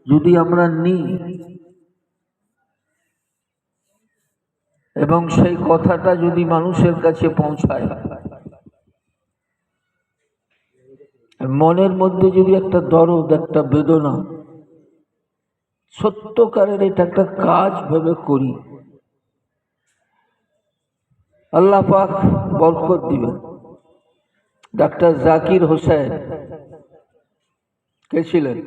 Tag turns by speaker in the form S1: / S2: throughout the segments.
S1: যদি আমরা নিই এবং সেই কথাটা যদি মানুষের কাছে পৌঁছায়, মনের মধ্যে যদি একটা দরদ, একটা বেদনা, সত্যকারের এটা একটা কাজ ভেবে করি, আল্লাহ পাক বরকত দিবেন। ডাক্তার জাকির হোসেন কে ছিলেন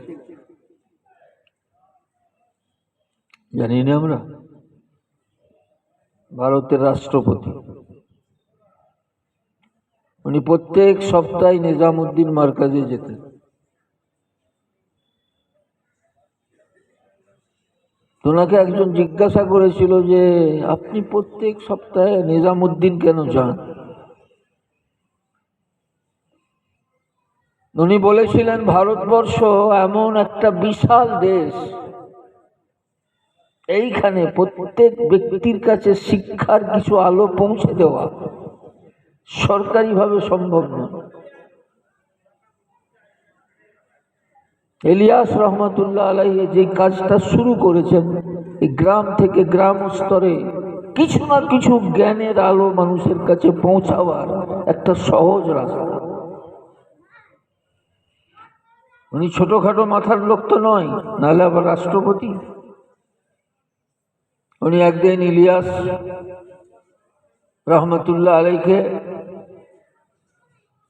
S1: জানি না আমরা, ভারতের রাষ্ট্রপতি। উনি প্রত্যেক সপ্তাহে নিজামুদ্দিন মার্কাজে যেতেন। ওনাকে একজন জিজ্ঞাসা করেছিল যে আপনি প্রত্যেক সপ্তাহে নিজামুদ্দিন কেন যান? উনি বলেছিলেন, ভারতবর্ষ এমন একটা বিশাল দেশ, এইখানে প্রত্যেক ব্যক্তির কাছে শিক্ষার কিছু আলো পৌঁছে দেওয়া সরকারিভাবে সম্ভব নয়। ইলিয়াস রহমতুল্লাহ আলাইহি যে কাজটা শুরু করেছেন, এই গ্রাম থেকে গ্রাম স্তরে কিছু না কিছু জ্ঞানের আলো মানুষের কাছে পৌঁছাবার একটা সহজ রাস্তা। উনি ছোটখাটো মাথার লোক তো নয়, নাহলে আবার রাষ্ট্রপতি। উনি একদিন ইলিয়াস রহমতুল্লাহ আলাইকে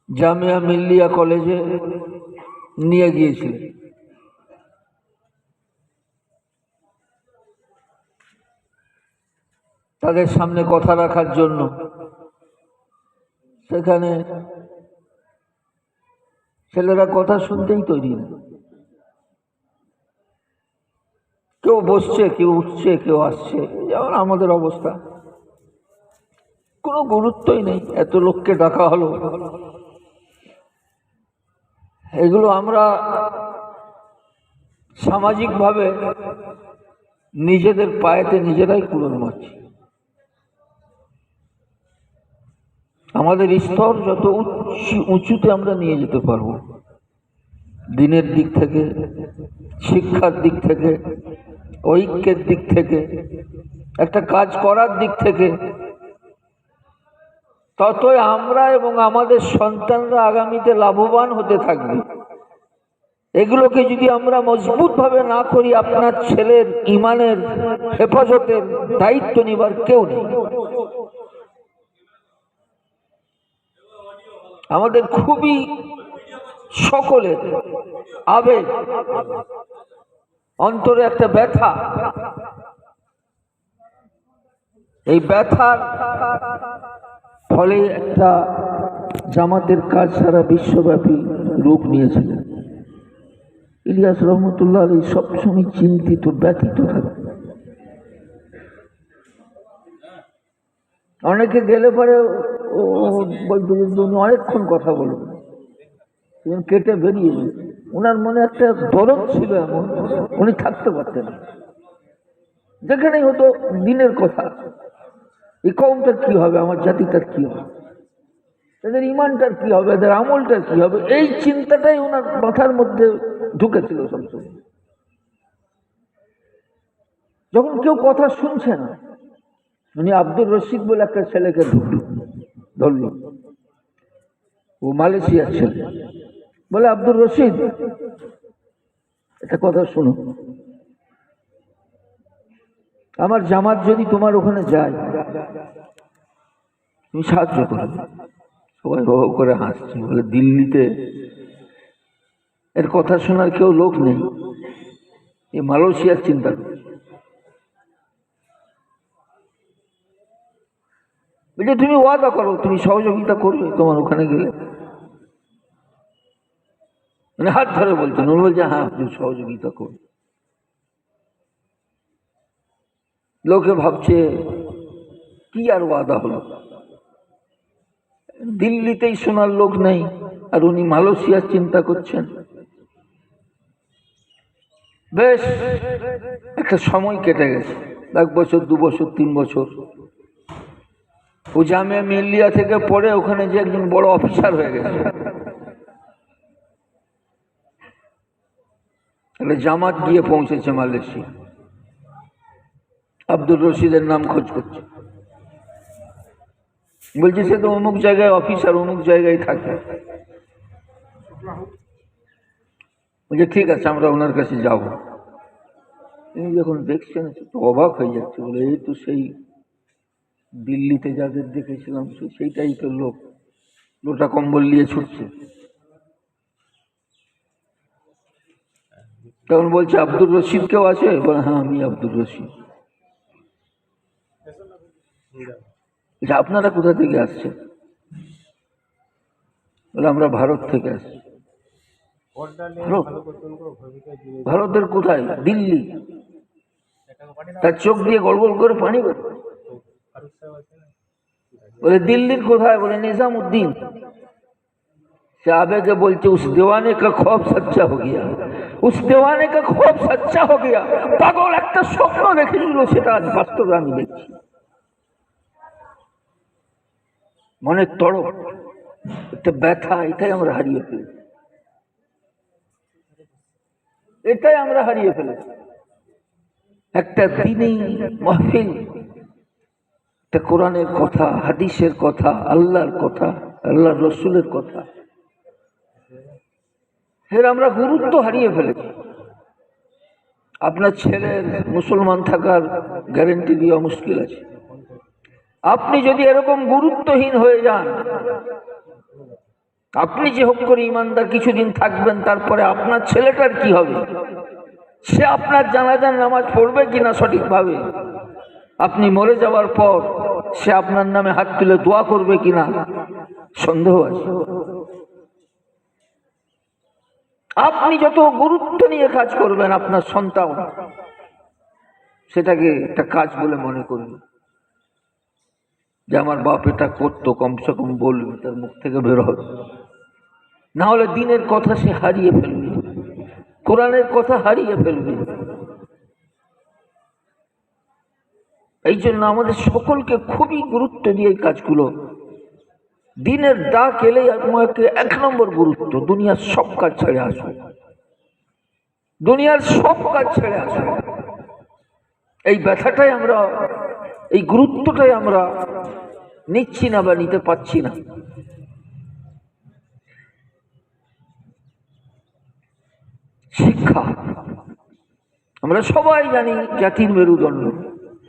S1: জামিয়া মিল্লিয়া কলেজে নিয়ে গিয়েছিলেন। তাদের সামনে কথা রাখার জন্য। সেখানে ছেলেরা কথা শুনতেই তৈরি না, কেউ বসছে, কেউ উঠছে, কেউ আসছে, যেমন আমাদের অবস্থা। কোনো গুরুত্বই নেই, এত লোককে ডাকা হলো। এগুলো আমরা সামাজিকভাবে নিজেদের পায়েতে নিজেরাই কুড়োল মারছি। আমাদের স্তর যত উঁচুতে আমরা নিয়ে যেতে পারবো, দিনের দিক থেকে, শিক্ষার দিক থেকে, ঐক্যের দিক থেকে, একটা কাজ করার দিক থেকে, ততই আমরা এবং আমাদের সন্তানরা আগামীতে লাভবান হতে থাকবে। এগুলোকে যদি আমরা মজবুত ভাবে না করি, আপনার ছেলের ইমানের হেফাজতের দায়িত্ব নিবার কেউ নেই। আমাদের খুবই সকলের আবেগ, অন্তরে একটা ব্যথা। এই ব্যথার ফলে একটা জামাতের কাজ সারা বিশ্বব্যাপী রূপ নিয়েছিলেন। ইলিয়াস রহমতুল্লাহ আলী সবসময় চিন্তিত, ব্যথিত থাকে। অনেকে গেলে পরে বলতে উনি অনেকক্ষণ কথা বলবেন, কেটে বেরিয়ে যেত। ওনার মনে একটা দরদ ছিল এমন, উনি থাকতে পারতেন না। যেখানেই হতো দিনের কথা, এই কওমটার কি হবে, আমার জাতিটার কি হবে, এদের ইমানটার কি হবে, এদের আমলটার কি হবে, এই চিন্তাটাই ওনার মাথার মধ্যে ঢুকেছিল সবসময়। যখন কেউ কথা শুনছে না, উনি আব্দুর রশিদ বলে একটা ছেলেকে ধরল। ও মালয়েশিয়ার ছেলে। বলে, আব্দুর রশিদ, একটা কথা শোনো, আমার জামাত যদি তোমার ওখানে যায়, তুমি সাহায্য করো। সবাই হো করে হাসছে। বলে, দিল্লিতে এর কথা শোনার কেউ লোক নেই, এ মালয়েশিয়ার চিন্তা করে। বলছে, তুমি ওয়াদা করো, তুমি সহযোগিতা করবে তোমার ওখানে গেলে। মানে হাত ধরে বলছেন। উনি বলছে, হ্যাঁ, তুমি সহযোগিতা করো। লোকে ভাবছে কি আর ওয়াদা হলো, দিল্লিতেই শোনার লোক নেই আর উনি মালয়েশিয়ার চিন্তা করছেন। বেশ একটা সময় কেটে গেছে, 1 বছর, 2 বছর, 3 বছর। ও জামিয়া মিল্লিয়া থেকে পড়ে ওখানে যে একজন বড় অফিসার হয়ে গেছে। একটা জামাত গিয়ে পৌঁছেছে মালয়েশিয়া, আব্দুর রশিদের নাম খোঁজ করছে, বলছে সে তো অমুক জায়গায় অফিসার, অমুক জায়গায় থাকে। বলছে ঠিক আছে, আমরা ওনার কাছে যাব। তিনি যখন দেখছেন তো অবাক হয়ে যাচ্ছে, বলে এই তো সেই দিল্লিতে যাদের দেখেছিলাম সেই টাইপের লোক, লোটা কম্বল নিয়ে ছুটছে। তখন বলছে আব্দুর রশিদ কেউ আছে? বলে হ্যাঁ আমি আব্দুর রশিদ। আপনারা কোথা থেকে আসছেন? বলে আমরা ভারত থেকে আসছি। ভারতের কোথায়? দিল্লি। তার চোখ দিয়ে গড় গড় করে পানি বের। বলে দিল্লির কোথায়? বলে নিজামুদ্দিন। সে আবেগে বলছে উস দেওয়ানে কা খৌফ সচ্চা হো গিয়া, উস দেওয়ানে কা খৌফ সচ্চা হো গিয়া। পাগল একটা স্বপ্ন দেখেছিল, সেটা আজ বাস্তবে আমি দেখছি। মনের তড়প, একটা ব্যথা, এটাই আমরা হারিয়ে ফেলেছি, এটাই আমরা হারিয়ে ফেলেছি। একটা দিনই মাহফিল, একটা কোরআনের কথা, হাদিসের কথা, আল্লাহর কথা, আল্লাহর রসুলের কথা, এর আমরা গুরুত্ব হারিয়ে ফেলেছি। আপনার ছেলের মুসলমান থাকার গ্যারেন্টি দেওয়া মুশকিল আছে। আপনি যদি এরকম গুরুত্বহীন হয়ে যান, আপনি যে হোক করে ইমানদার কিছুদিন থাকবেন, তারপরে আপনার ছেলেটার কি হবে? সে আপনার জানাজার নামাজ পড়বে কিনা সঠিকভাবে? আপনি মরে যাওয়ার পর সে আপনার নামে হাত তুলে দোয়া করবে কিনা সন্দেহ আছে। আপনি যত গুরুত্ব নিয়ে কাজ করবেন, আপনার সন্তান সেটাকে একটা কাজ বলে মনে করবে, যে আমার বাপ এটা করতো, কমসে কম বলবে, তার মুখ থেকে বের হবে। না হলে দিনের কথা সে হারিয়ে ফেলবে, কোরআনের কথা হারিয়ে ফেলবে। এই জন্য আমাদের সকলকে খুবই গুরুত্ব দিয়ে এই কাজগুলো, দিনের ডাক এলেই আমাকে 1 নম্বর গুরুত্ব, দুনিয়ার সব কাজ ছেড়ে আসুন, দুনিয়ার সব কাজ ছেড়ে আসুন। এই ব্যথাটাই আমরা, এই গুরুত্বটাই আমরা নিচ্ছি না বা নিতে পারছি না। শিক্ষা, আমরা সবাই জানি জাতির মেরুদণ্ড,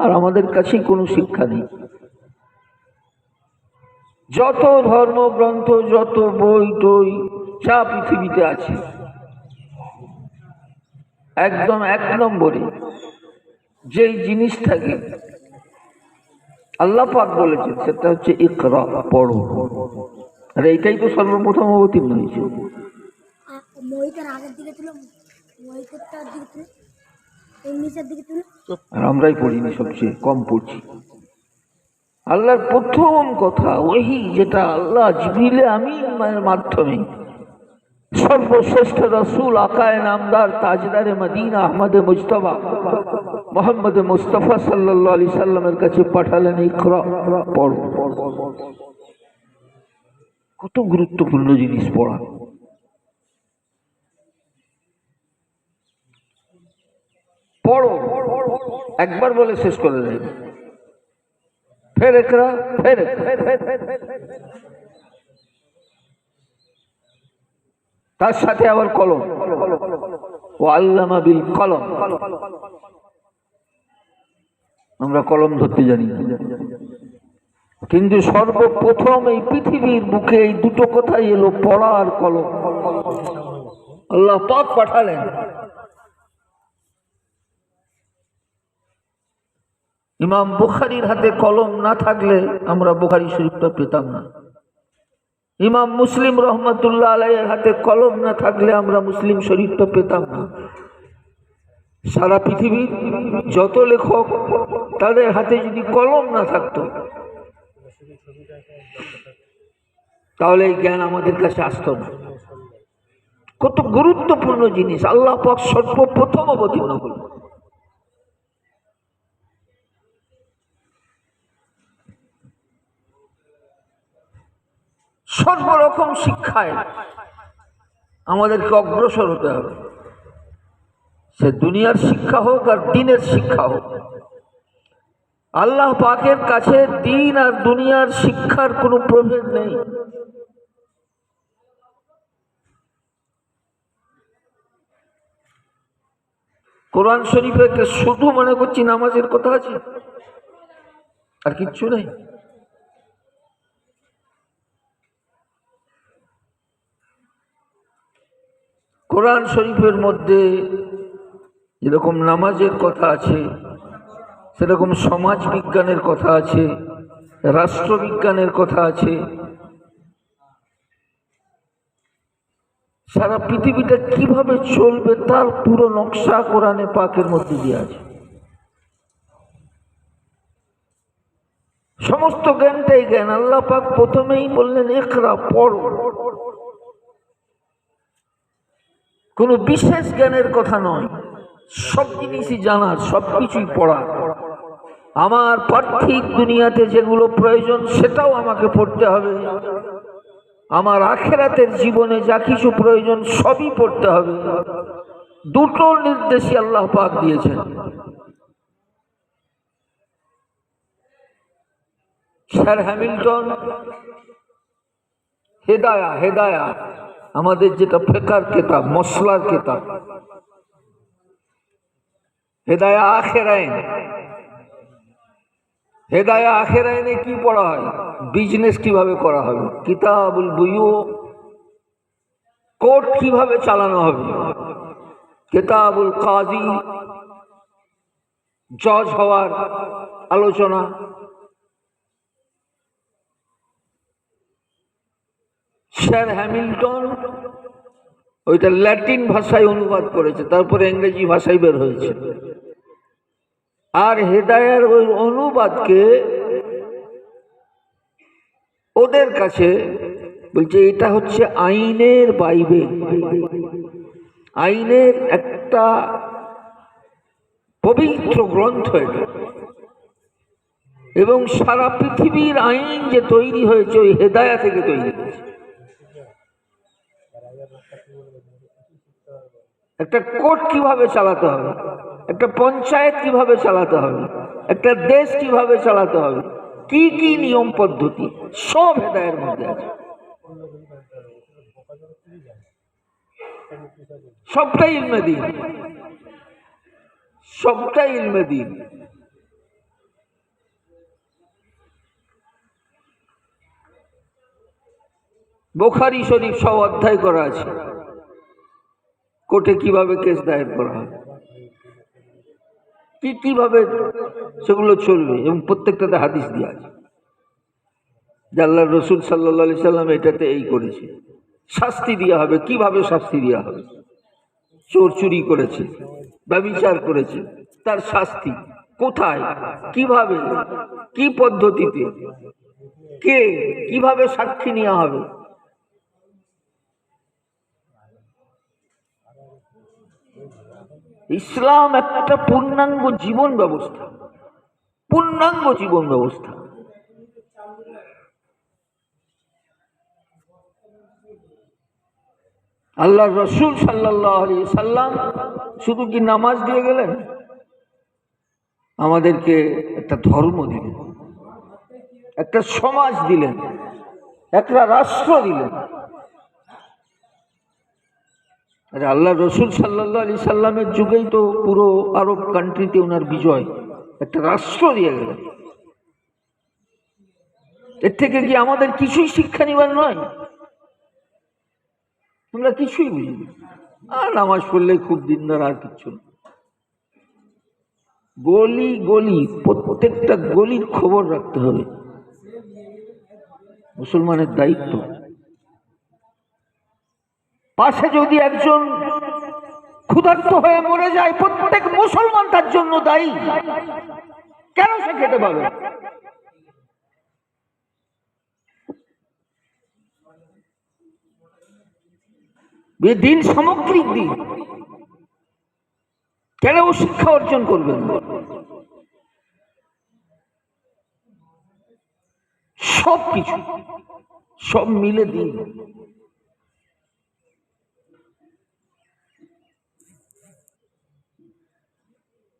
S1: আর আমাদের কাছে কোনো শিক্ষা নেই। যত ধর্মগ্রন্থ, যত বই টই যা পৃথিবীতে আছে, একদম 1 নম্বরে যেই জিনিসটাকে আল্লাহ পাক বলেছেন সেটা হচ্ছে ইকরা, পড়ো। আর এইটাই তো সর্বপ্রথম অবতীর্ণ হয়েছে। আর আমরাই পড়িনি, সবচেয়ে কম পড়ছি। আল্লাহর প্রথম কথা ওহি, যেটা আল্লাহ জিবরিলে আমিনের মাধ্যমে সর্বশ্রেষ্ঠ রসুল আকায়ে নামদার তাজদারে মদিনা আহমদে মুজতবা মোহাম্মদ মুস্তাফা সাল্লাল্লাহু আলাইহি সাল্লামের কাছে পাঠালেন, ইকরা, পড়ো। কত গুরুত্বপূর্ণ জিনিস পড়া। পড়ো, একবার বলে শেষ করে দেয়, ফের ইকরা, ফের তার সাথে আবার কলম, ও আল্লামা বিল কলম। আমরা কলম ধরতে জানি না, কিন্তু সর্বপ্রথম এই পৃথিবীর বুকে এই দুটো কথাই এলো, পড়া আর কলম। আল্লাহ পাক পাঠালেন। ইমাম বুখারীর হাতে কলম না থাকলে আমরা বুখারী শরীফটা পেতাম না। ইমাম মুসলিম রহমতুল্লাহ আলাইহির হাতে কলম না থাকলে আমরা মুসলিম শরীফটা পেতাম না। সারা পৃথিবীর যত লেখক, তাদের হাতে যদি কলম না থাকতো, তাহলে এই জ্ঞান আমাদের কাছে আসতো না। কত গুরুত্বপূর্ণ জিনিস আল্লাহ পাক সর্বপ্রথম অবতীর্ণ করলেন। সর্বরকম শিক্ষায় আমাদেরকে অগ্রসর হতে হবে। সে দুনিয়ার শিক্ষা হোক আর দ্বীনের শিক্ষা হোক, আল্লাহ পাকের কাছে দ্বীন আর দুনিয়ার শিক্ষার কোনো প্রভেদ নেই। কোরআন শরীফে শুধু মনে করছি নামাজের কথা আছে, আর কিচ্ছু নেই। কোরআন শরীফের মধ্যে যেরকম নামাজের কথা আছে, সেরকম সমাজ বিজ্ঞানের কথা আছে, রাষ্ট্রবিজ্ঞানের কথা আছে। সারা পৃথিবীটা কিভাবে চলবে তার পুরো নকশা কোরআনে পাকের মধ্যে দিয়ে আছে। সমস্ত জ্ঞানটাই জ্ঞান। আল্লাহ পাক প্রথমেই বললেন ইকরা, পড়ো। কোনো বিশেষ জ্ঞানের কথা নয়, সব জিনিসই জানার, সবকিছুই পড়ার। আমার পার্থিব দুনিয়াতে যেগুলো প্রয়োজন সেটাও আমাকে পড়তে হবে, আমার আখিরাতের জীবনে যা কিছু প্রয়োজন সবই পড়তে হবে। দুটো নির্দেশই আল্লাহ পাক দিয়েছেন। স্যার হ্যামিল্টন হেদায়া আমাদের যেটা ফিকহের কিতাব, মসলার কিতাব, হেদায়া আখিরাইন। হেদায়া আখিরাইনে কি পড়া হয়? বিজনেস কিভাবে করা হবে, কিতাবুল বুয়ু, কোর্ট কিভাবে চালানো হবে, কিতাবুল কাজী, জজ হওয়ার আলোচনা। স্যার হ্যামিল্টন ওইটা ল্যাটিন ভাষায় অনুবাদ করেছে, তারপরে ইংরেজি ভাষায় বের হয়েছে। আর হেদায়ার ওই অনুবাদকে ওদের কাছে বলছে এটা হচ্ছে আইনের বাইবেল, আইনের একটা পবিত্র গ্রন্থ এটা। এবং সারা পৃথিবীর আইন যে তৈরি হয়েছে ওই হেদায়া থেকে তৈরি হয়েছে। একটা কোর্ট কিভাবে চালাতে হবে, একটা পঞ্চায়েত কিভাবে চালাতে হবে, একটা দেশ কিভাবে চালাতে হবে, কি কি নিয়ম পদ্ধতি, সব হেদায়ের মধ্যে আছে। সবটাই ইলমে দ্বীন, সবটাই ইলমে দ্বীন। বুখারী শরীফ সব অধ্যায় করা আছে, কোর্টে কিভাবে কেস দায়ের করা হয়, কিভাবে সেগুলো চলবে, এবং প্রত্যেকটাতে হাদিস দেওয়া আছে যে আল্লাহর রাসূল সাল্লাল্লাহু আলাইহি সাল্লাম এটাতে এই করেছে, শাস্তি দেওয়া হবে, কিভাবে শাস্তি দেওয়া হবে। চোর চুরি করেছে, ব্যভিচার করেছে, তার শাস্তি কোথায়, কিভাবে, কি পদ্ধতিতে, কে কিভাবে সাক্ষী নেওয়া হবে। ইসলাম একটা পূর্ণাঙ্গ জীবন ব্যবস্থা, পূর্ণাঙ্গ জীবন ব্যবস্থা। আল্লাহ রসুল সাল্লাল্লাহু আলাইহি সাল্লাম শুধু কি নামাজ দিয়ে গেলেন, আমাদেরকে একটা ধর্ম দিলেন, একটা সমাজ দিলেন, একটা রাষ্ট্র দিলেন। আল্লাহ রসুল সাল্লাল্লাহু আলাইহি সাল্লামের যুগেই তো পুরো আরব কান্ট্রিতে ওনার বিজয়, একটা রাষ্ট্র দিয়ে গেলেন। এর থেকে কি আমাদের কিছুই শিক্ষা নিবার নয়? তোমরা কিছুই বুঝি আর নামাজ পড়লে খুব দিনদার, আর কিচ্ছু না। গলি গলি, প্রত্যেকটা গলির খবর রাখতে হবে, মুসলমানের দায়িত্ব। পাশে যদি একজন ক্ষুধার্ত হয়ে মরে যায়, প্রত্যেক মুসলমান তার জন্য দায়ী। কেন সে খেতে পাবে? দিন সামগ্রিক দিন, কেন ও শিক্ষা অর্জন করবেন? সব কিছু সব মিলে দিন।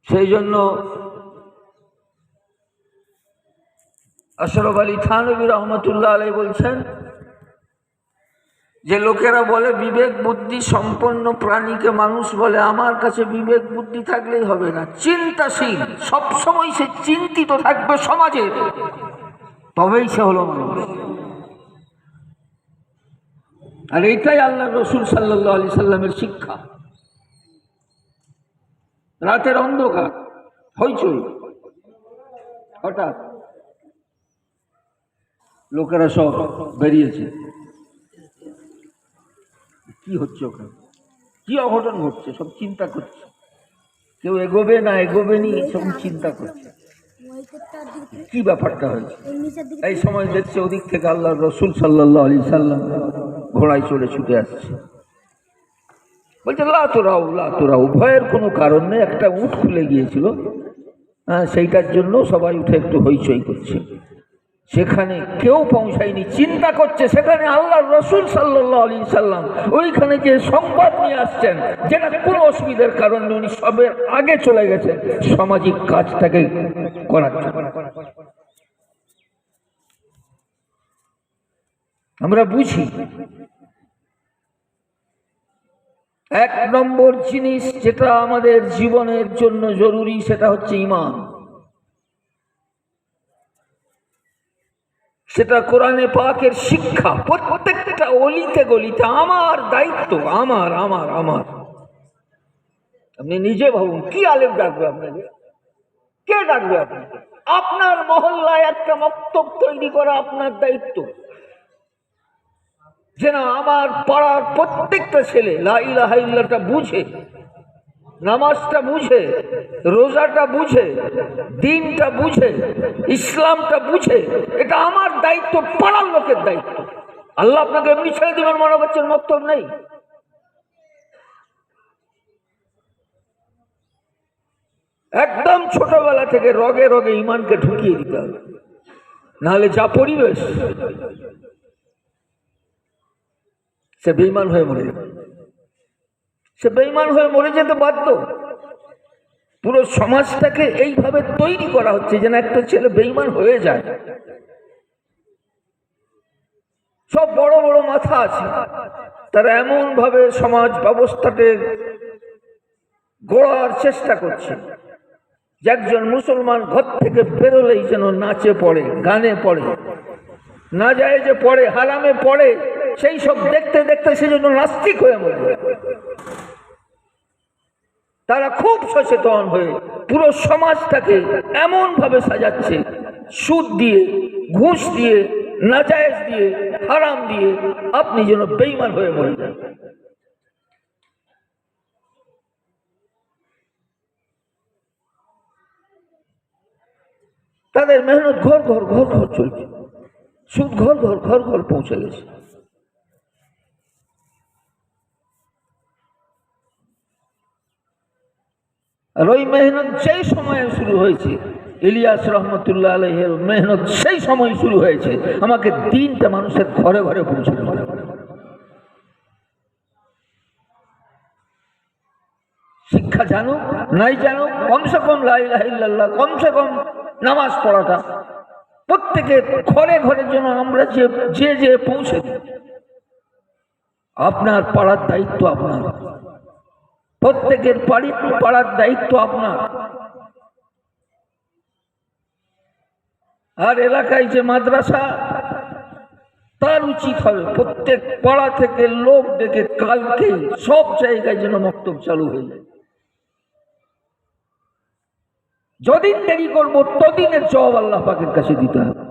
S1: সেই জন্য আশরাফ আলী থানভী রহমতুল্লাহ আলাইহি বলছেন যে লোকেরা বলে বিবেক বুদ্ধি সম্পন্ন প্রাণীকে মানুষ বলে, আমার কাছে বিবেক বুদ্ধি থাকলেই হবে না, চিন্তাশীল, সবসময় সে চিন্তিত থাকবে সমাজে, তবেই সে হলো মানুষ। আর এইটাই আল্লাহ রসুল সাল্লাল্লাহু আলাইহি সাল্লামের শিক্ষা। রাতের অন্ধকার, হইচই, হঠাৎ লোকেরা সব বেরিয়েছে, কি হচ্ছে ওখানে, কি অঘটন ঘটছে, সব চিন্তা করছে, কেউ এগোবে না এগোবে নি, সব চিন্তা করছে কি ব্যাপারটা হয়েছে। এই সময় দেখছে ওদিক থেকে আল্লাহ রসুল সাল্লাল্লাহু আলাইহি সাল্লাম ঘোড়ায় চড়ে ছুটে আসছে। বলছে লা তুরাউ লা তুরাউ, ভয়ের কোনো কারণ নেই, একটা উট খুলে গিয়েছিল, সেইটার জন্য সবাই উঠে একটু হইচই করছে। সেখানে কেউ পৌঁছায়নি, চিন্তা করছে সেখানে আল্লাহ রসুল সাল্লাল্লাহু আলাইহি সাল্লাম ওইখানে যে সংবাদ নিয়ে আসছেন, যেটা কোনো অসুবিধার কারণ নেই, উনি সবের আগে চলে গেছেন সামাজিক কাজটাকে করার জন্য। আমরা বুঝি এক নম্বর জিনিস যেটা আমাদের জীবনের জন্য জরুরি, সেটা হচ্ছে ঈমান। সেটা কোরআনে পাকের শিক্ষা। প্রত্যেকটা অলিতে গলিতে আমার দায়িত্ব, আমার আমার আমার। আপনি নিজে ভাবুন, কি আলেম ডাকবে আপনাকে, কে ডাকবে আপনাকে? আপনার মহল্লায় একটা মক্তব তৈরি করা আপনার দায়িত্ব, যে না আমার পাড়ার প্রত্যেকটা ছেলে লা ইলাহা ইল্লাল্লাহটা বুঝে, নামাজটা বুঝে, রোজাটা বুঝে, দিনটা বুঝে, ইসলামটা বুঝে। এটা আমার দায়িত্ব, পাড়ার লোকের দায়িত্ব। আল্লাহ আপনাকে এমনি ছেড়ে দেবেন মনে করছেন, মক্তব নেই। একদম ছোটবেলা থেকে রগে রগে ঈমানকে ঢুকিয়ে দিতে হবে, নাহলে যা পরিবেশ, সে বেঈমান হয়ে মরে যাবে। সে বেঈমান হয়ে মরে যেতে বাধ্য। পুরো সমাজটাকে এইভাবে তৈরি করা হচ্ছে যেন একটা ছেলে বেঈমান হয়ে যায়। সব বড় বড় মাথা আছে, তারা এমন ভাবে সমাজ ব্যবস্থাতে গড়ার চেষ্টা করছে যে একজন মুসলমান ঘর থেকে বেরোলেই যেন নাচে পড়ে, গানে পড়ে, না যায় যে পড়ে, হারামে পড়ে, সেই সব দেখতে দেখতে সেজন্য নাস্তিক হয়ে মরে। তারা খুব সচেতন হয়ে পুরো সমাজটাকে এমন ভাবে সাজাচ্ছে, সুদ দিয়ে, ঘুষ দিয়ে, নাজায়েজ দিয়ে, হারাম দিয়ে, আপনি যেন বেঈমান হয়ে মরে যান। তাদের মেহনত ঘর ঘর ঘর ঘর চলছে, সুদ ঘর ঘর ঘর ঘর পৌঁছে গেছে। আর ওই মেহনত সেই সময়ে শুরু হয়েছে, ইলিয়াস রহমতুল্লাহ আলাইহির মেহনত সেই সময় শুরু হয়েছে আমাকে দিনটা মানুষের ঘরে ঘরে পৌঁছে দেওয়া। শিক্ষা জানুক নাই জানুক, কমসে কম লা ইলাহা ইল্লাল্লাহ, কমসে কম নামাজ পড়াটা প্রত্যেকের ঘরে ঘরের জন্য আমরা যে যে পৌঁছে দিই। আপনার পাড়ার দায়িত্ব আপনার, প্রত্যেকের পাড়ার দায়িত্ব আপনার। আর এলাকায় যে মাদ্রাসা, তার উচিত হবে প্রত্যেক পাড়া থেকে লোক ডেকে কালকে সব জায়গায় যেন মক্তব চালু হয়ে যায়। যদিন দেরি করবো তদিনের জবাব আল্লাহ পাকের কাছে দিতে হবে।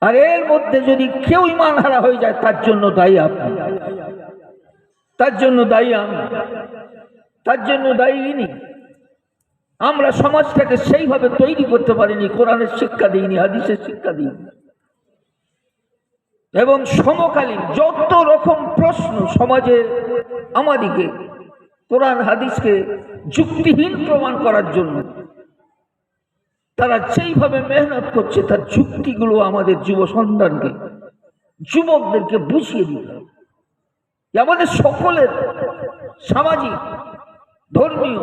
S1: আর এর মধ্যে যদি কেউ ঈমান হারা হয়ে যায়, তার জন্য দায়ী আপনি, তার জন্য দায়ী আমি, তার জন্য দায়ী ইনি। আমরা সমাজটাকে সেইভাবে তৈরি করতে পারিনি, কোরআনের শিক্ষা দিইনি, হাদিসের শিক্ষা দিইনি। এবং সমকালীন যত রকম প্রশ্ন সমাজে আমাদিকে কোরআন হাদিসকে যুক্তিহীন প্রমাণ করার জন্য তারা যেইভাবে মেহনত করছে, তার যুক্তিগুলো আমাদের যুব সন্তানকে, যুবকদেরকে বুঝিয়ে দিতে হবে। আমাদের সকলের সামাজিক ধর্মীয়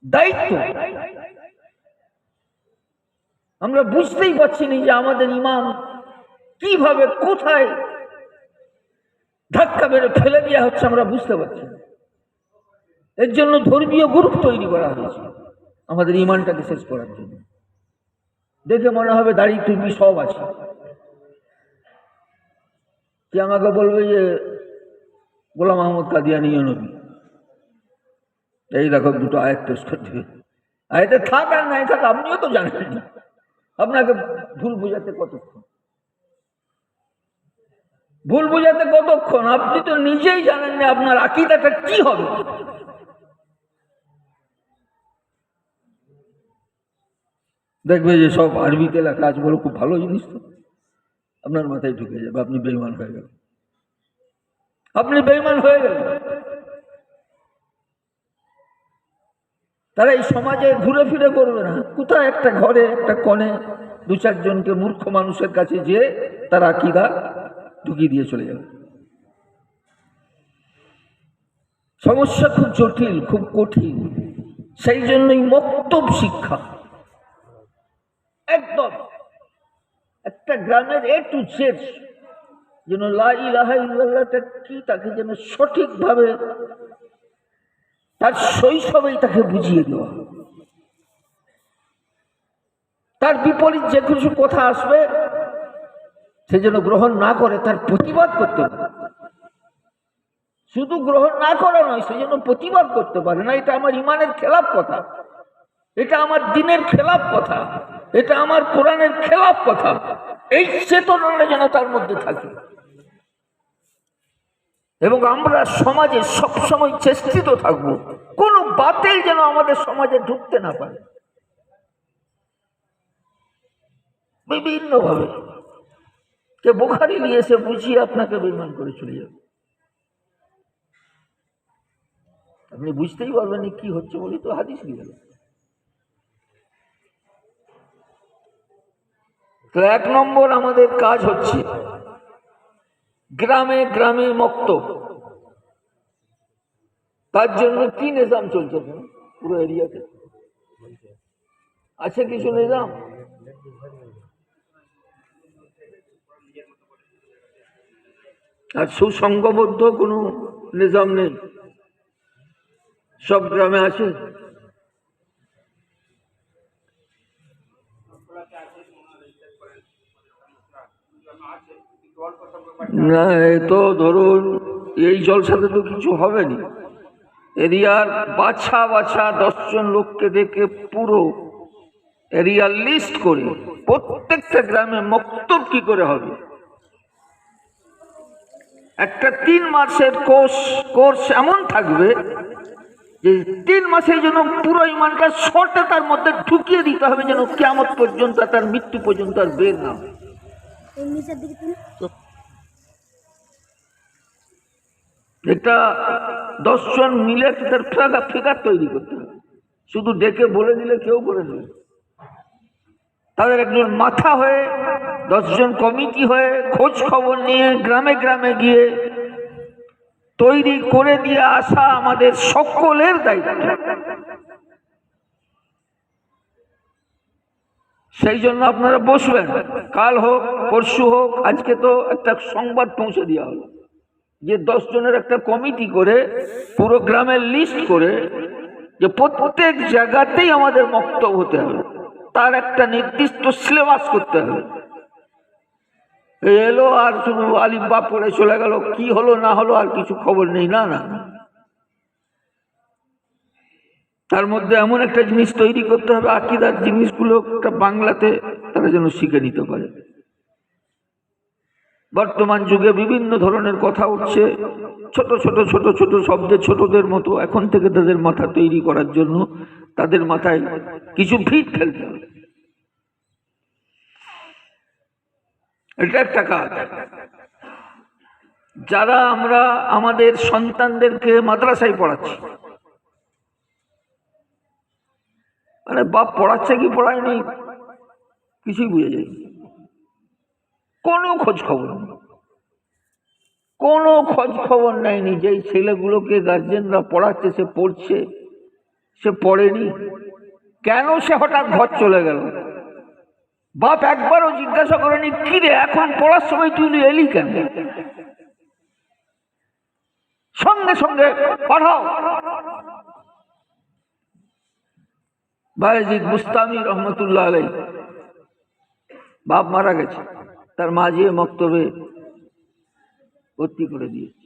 S1: দায়িত্ব। আমরা বুঝতেই পারছি না যে আমাদের ইমাম কিভাবে কোথায় ধাক্কা মেরে ফেলে দেওয়া হচ্ছে, আমরা বুঝতে পারছি না। এর জন্য ধর্মীয় গ্রুপ তৈরি করা হয়েছে আমাদের ইমানটাকে শেষ করার জন্য। দেখে মনে হবে দাড়ি টুপি সব আছে, কি আমাকে বলবে যে গোলাম আহমদ কাদিয়ানী নবী, এই দেখো দুটো আয়াত পেশ করে দেবে। আয়াতে থাক আর নাই থাক আপনিও তো জানেন না, আপনাকে ভুল বোঝাতে কতক্ষণ, ভুল বোঝাতে কতক্ষণ, আপনি তো নিজেই জানেন না আপনার আকীদাটা কি হবে। দেখবে যে সব আরবিতে লেখা আছে, বলো খুব ভালো জিনিস, তো আপনার মাথায় ঢুকে যাবে, আপনি বেঈমান হয়ে গেলেন, আপনি বেঈমান হয়ে গেলেন। তারা এই সমাজে ঘুরে ফিরে করবে না, কোথায় একটা ঘরে একটা কোণে দু চারজনকে মূর্খ মানুষের কাছে যে তারা আকীদা ঢুকিয়ে দিয়ে চলে যাবে। সমস্যা খুব জটিল, খুব কঠিন। সেই জন্যই মক্তব শিক্ষা, একদম একটা গ্রামের এ টু জেড যেন লা ইলাহা ইল্লাল্লাহটা কি তাকে যেন সঠিকভাবে তার শৈশবেই তাকে বুঝিয়ে দেওয়া। তার বিপরীত যে কিছু কথা আসবে সে যেন গ্রহণ না করে, তার প্রতিবাদ করতে পারে। শুধু গ্রহণ না করা নয়, সে যেন প্রতিবাদ করতে পারে না এটা আমার ইমানের খেলাফ কথা, এটা আমার দ্বীনের খেলাফ কথা, এটা আমার কোরআনের খেলাফ কথা, এই চেতনাটা যেন তার মধ্যে থাকে। এবং আমরা সমাজে সবসময় চেষ্টিত থাকবো কোনো বাতিল যেন আমাদের সমাজে ঢুকতে না পারে। বিভিন্ন ভাবে কে বুখারী নিয়ে এসে বুঝিয়ে আপনাকে বেঈমান করে চলে যাবে, আপনি বুঝতেই পারবেন কি হচ্ছে বলি তো হাদিস নিয়ে গেল। তো এক নম্বর আমাদের কাজ হচ্ছে গ্রামে গ্রামে মক্তব। তার জন্য কি নিজাম চলছে পুরো এরিয়াতে? আছে কিছু নিজাম? আর সুসংঘবদ্ধ কোনো নিজাম নেই, সব গ্রামে আছে? না, এ তো ধরুন এই জলসাতে তো কিছু হবে না। এরিয়ার বাছা বাছা 10 জন লোককে দেখে পুরো এরিয়ার লিস্ট করে প্রত্যেকটা গ্রামে মক্তব কি করে হবে, একটা 3 মাসের কোর্স এমন থাকবে যে 3 মাসের জন্য পুরো ইমানটা শর্টে তার মধ্যে ঢুকিয়ে দিতে হবে, যেন কিয়ামত পর্যন্ত তার মৃত্যু পর্যন্ত আর বের না হয়। এটা 10 জন মিলে তার ফিগার তৈরি করতে হবে, শুধু ডেকে বলে দিলে কেউ করে দেবে। তাদের একজন মাথা হয়ে 10 জন কমিটি হয়ে খোঁজ খবর নিয়ে গ্রামে গ্রামে গিয়ে তৈরি করে দিয়ে আসা আমাদের সকলের দায়িত্ব। সেই জন্য আপনারা বসবেন, কাল হোক পরশু হোক, আজকে তো একটা সংবাদ পৌঁছে দেওয়া হলো যে 10 জনের একটা কমিটি করে পুরো গ্রামের লিস্ট করে যে প্রত্যেক জায়গাতেই আমাদের মক্তব হতে হবে, তার একটা নির্দিষ্ট সিলেবাস করতে হবে। এলো আর শুধু আলিফ বা পড়ে চলে গেল, কি হলো না হলো আর কিছু খবর নেই, না না, তার মধ্যে এমন একটা জিনিস তৈরি করতে হবে আকীদার জিনিসগুলো বাংলাতে তারা যেন শিখে নিতে পারে। বর্তমান যুগে বিভিন্ন ধরনের কথা উঠছে, ছোট ছোট ছোট ছোট শব্দে ছোটদের মতো, এখন থেকে তাদের মাথা তৈরি করার জন্য তাদের মাথায় কিছু ভিত ফেলতে হবে। এটা একটা কাজ। যারা আমরা আমাদের সন্তানদেরকে মাদ্রাসায় পড়াচ্ছি, মানে বাপ পড়াচ্ছে কি পড়ায়নি কিছুই বুঝে যায়, কোনো খোঁজ খবর নেই, কোনো খোঁজ খবর নেয়নি যে এই ছেলেগুলোকে গার্জেনরা পড়াচ্ছে, সে পড়ছে, সে পড়েনি, কেন সে হঠাৎ ঘর চলে গেল। বাপ একবারও জিজ্ঞাসা করেনি কি রে এখন পড়ার সময় তুই এলি কেন, সঙ্গে সঙ্গে পাঠাও। বায়েজিদ বুস্তামি রহমতুল্লাহ আলাইহি, বাপ মারা গেছে, তার মা যে মক্তবে ভর্তি করে দিয়েছে।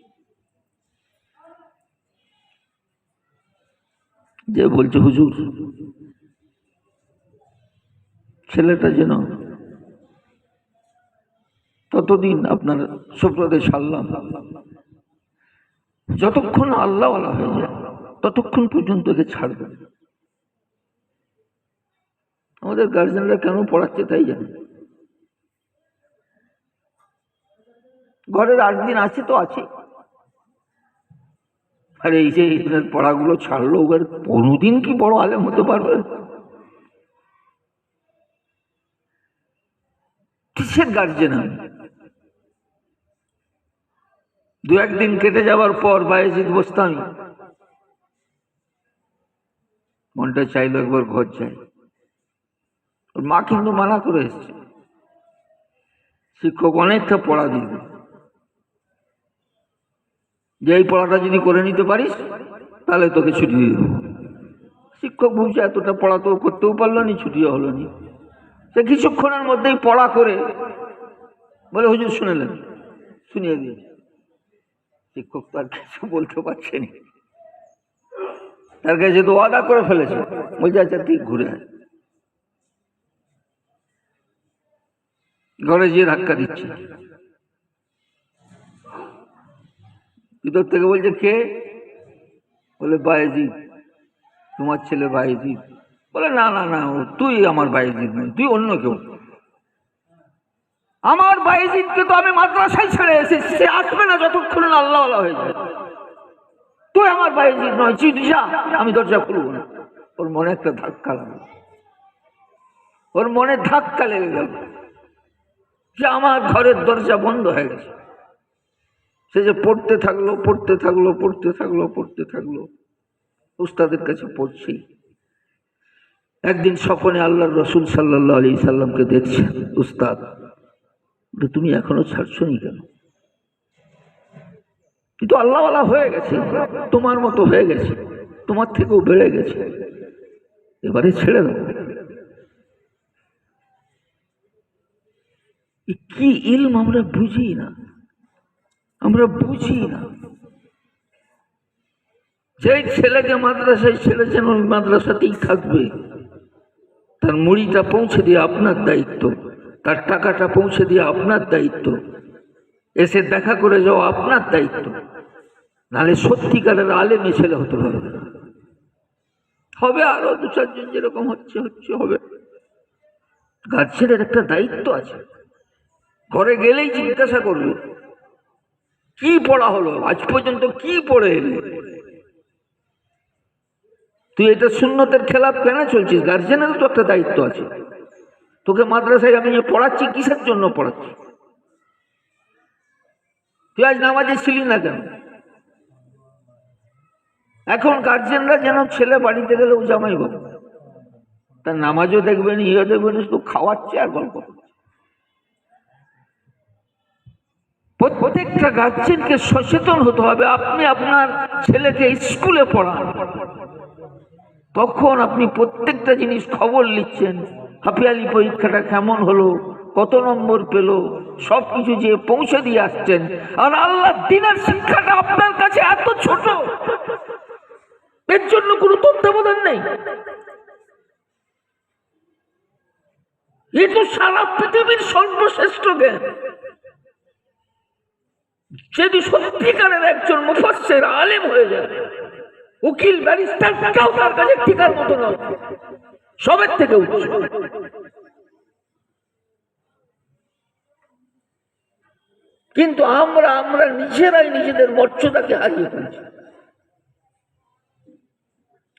S1: যে বলছে হুজুর ছেলেটা যেন ততদিন আপনার সুপ্রদে সারলাম, যতক্ষণ আল্লাহওয়ালা হয়ে যায় ততক্ষণ পর্যন্ত একে ছাড়বেন। আমাদের গার্জেনরা কেন পড়াচ্ছে তাই জানে। ঘরের 8 দিন আছে তো আছে, আর এই যে পড়াগুলো ছাড়লো, ওর কোনোদিন কি বড় আলেম হতে পারবে? কিসের গার্জেন? 2-1 দিন কেটে যাওয়ার পর বায়েজিদ বুস্তামি মনটা চাইলো একবার ঘর যায়। ওর মা কিন্তু মানা করে এসছে, শিক্ষক অনেকটা পড়া দিবে, যে এই পড়াটা যদি করে নিতে পারিস তাহলে তোকে ছুটি দিয়ে দেবো। শিক্ষক বুঝছে এতটা পড়া তো করতেও পারলো নি, ছুটিও হলো নি। সে কিছুক্ষণের মধ্যেই পড়া করে বলে হুজুর শুনেলেন, শুনিয়ে দিয়েছে। শিক্ষক তো আর কিছু বলতে পারছে না, তার কাছে তো ওয়াদা করে ফেলেছে, বলছে আচ্ছা ঠিক ঘুরে আয়। ঘরে যেয়ে ধাক্কা দিচ্ছে, ভিতর থেকে বলছে কে? বলে বায়েজিদ, তোমার ছেলে বায়েজিদ। বলে না না না, তুই আমার বায়েজিদ নয়, তুই অন্য কেউ। আমার বায়েজিদকে তো আমি মাদ্রাসায় ছেড়ে এসেছি, সে আসবে না যতক্ষণ আল্লাহওয়ালা হয়ে যায়। তুই আমার বায়েজিদ নয়, তুই যা, আমি দরজা খুলবো না। ওর মনে একটা ধাক্কা লাগলো, ওর মনে ধাক্কা লেগে গেল যে আমার ঘরের দরজা বন্ধ হয়ে গেছে। সে যে পড়তে থাকলো পড়তে থাকলো পড়তে থাকলো পড়তে থাকলো, উস্তাদের কাছে পড়ছি। একদিন স্বপ্নে আল্লাহর রসুল সাল্লাল্লাহু আলাইহি সাল্লামকে দেখছে। উস্তাদ, তুমি এখনো ছাড়ছো নি কেন? কিন্তু আল্লাহওয়ালা হয়ে গেছে, তোমার মতো হয়ে গেছে, তোমার থেকেও বেড়ে গেছে, এবারে ছেড়ে দাও। কি ইলম আমরা বুঝি না, আমরা বুঝি না। যে ছেলেকে মাদ্রাসায় ছেড়েছেন ওই মাদ্রাসাতেই থাকবে, তার মুড়িটা পৌঁছে দিয়ে আপনার দায়িত্ব, তার টাকাটা পৌঁছে দিয়ে আপনার দায়িত্ব, এসে দেখা করে যাও আপনার দায়িত্ব। নাহলে সত্যিকারের আলেমে ছেলে হতে পারবে না। হবে আরো 2-4 জন যেরকম হচ্ছে হবে। গার্জেনের একটা দায়িত্ব আছে, ঘরে গেলেই জিজ্ঞাসা করবে কি পড়া হলো আজ পর্যন্ত, কি পড়ে এলে, তুই এটা সুন্নতের খেলাফ কেন চলছিস? গার্জেনের তো একটা দায়িত্ব আছে। তোকে মাদ্রাসায় আমি পড়াচ্ছি কিসের জন্য পড়াচ্ছি? তুই আজ নামাজে ছিলি না কেন? এখন গার্জেনরা যেন ছেলে বাড়িতে গেলেও জামাই বাবু, তার নামাজও দেখবেন, ইয়ে দেখবেন, শুধু খাওয়াচ্ছে আর গল্প। প্রত্যেকটা গার্জেনকে সচেতন হতে হবে। আপনি আপনার ছেলেকে স্কুলে পড়ান, তখন আপনি প্রত্যেকটা জিনিস খবর নিচ্ছেন। হাফিয়ালি পরীক্ষাটা কেমন হলো, কত নম্বর পেল, সবকিছু যে পৌঁছে দিয়ে আসছেন। আর আল্লাহ দ্বীনের শিক্ষাটা আপনার কাছে এত ছোট, এর জন্য কোনো তত্ত্বাবধান নেই। এই তো সারা পৃথিবীর সর্বশ্রেষ্ঠ জ্ঞান। যদি সত্যিকারের একজন মুফাসসির আলেম হয়ে যায়, উকিল ব্যারিস্টার কেউ তার কাছে ঠিকার মতো নয়, সবের থেকে উচ্চ। কিন্তু আমরা নিজেরাই নিজেদের মর্যাদাকে হারিয়ে ফেলছি।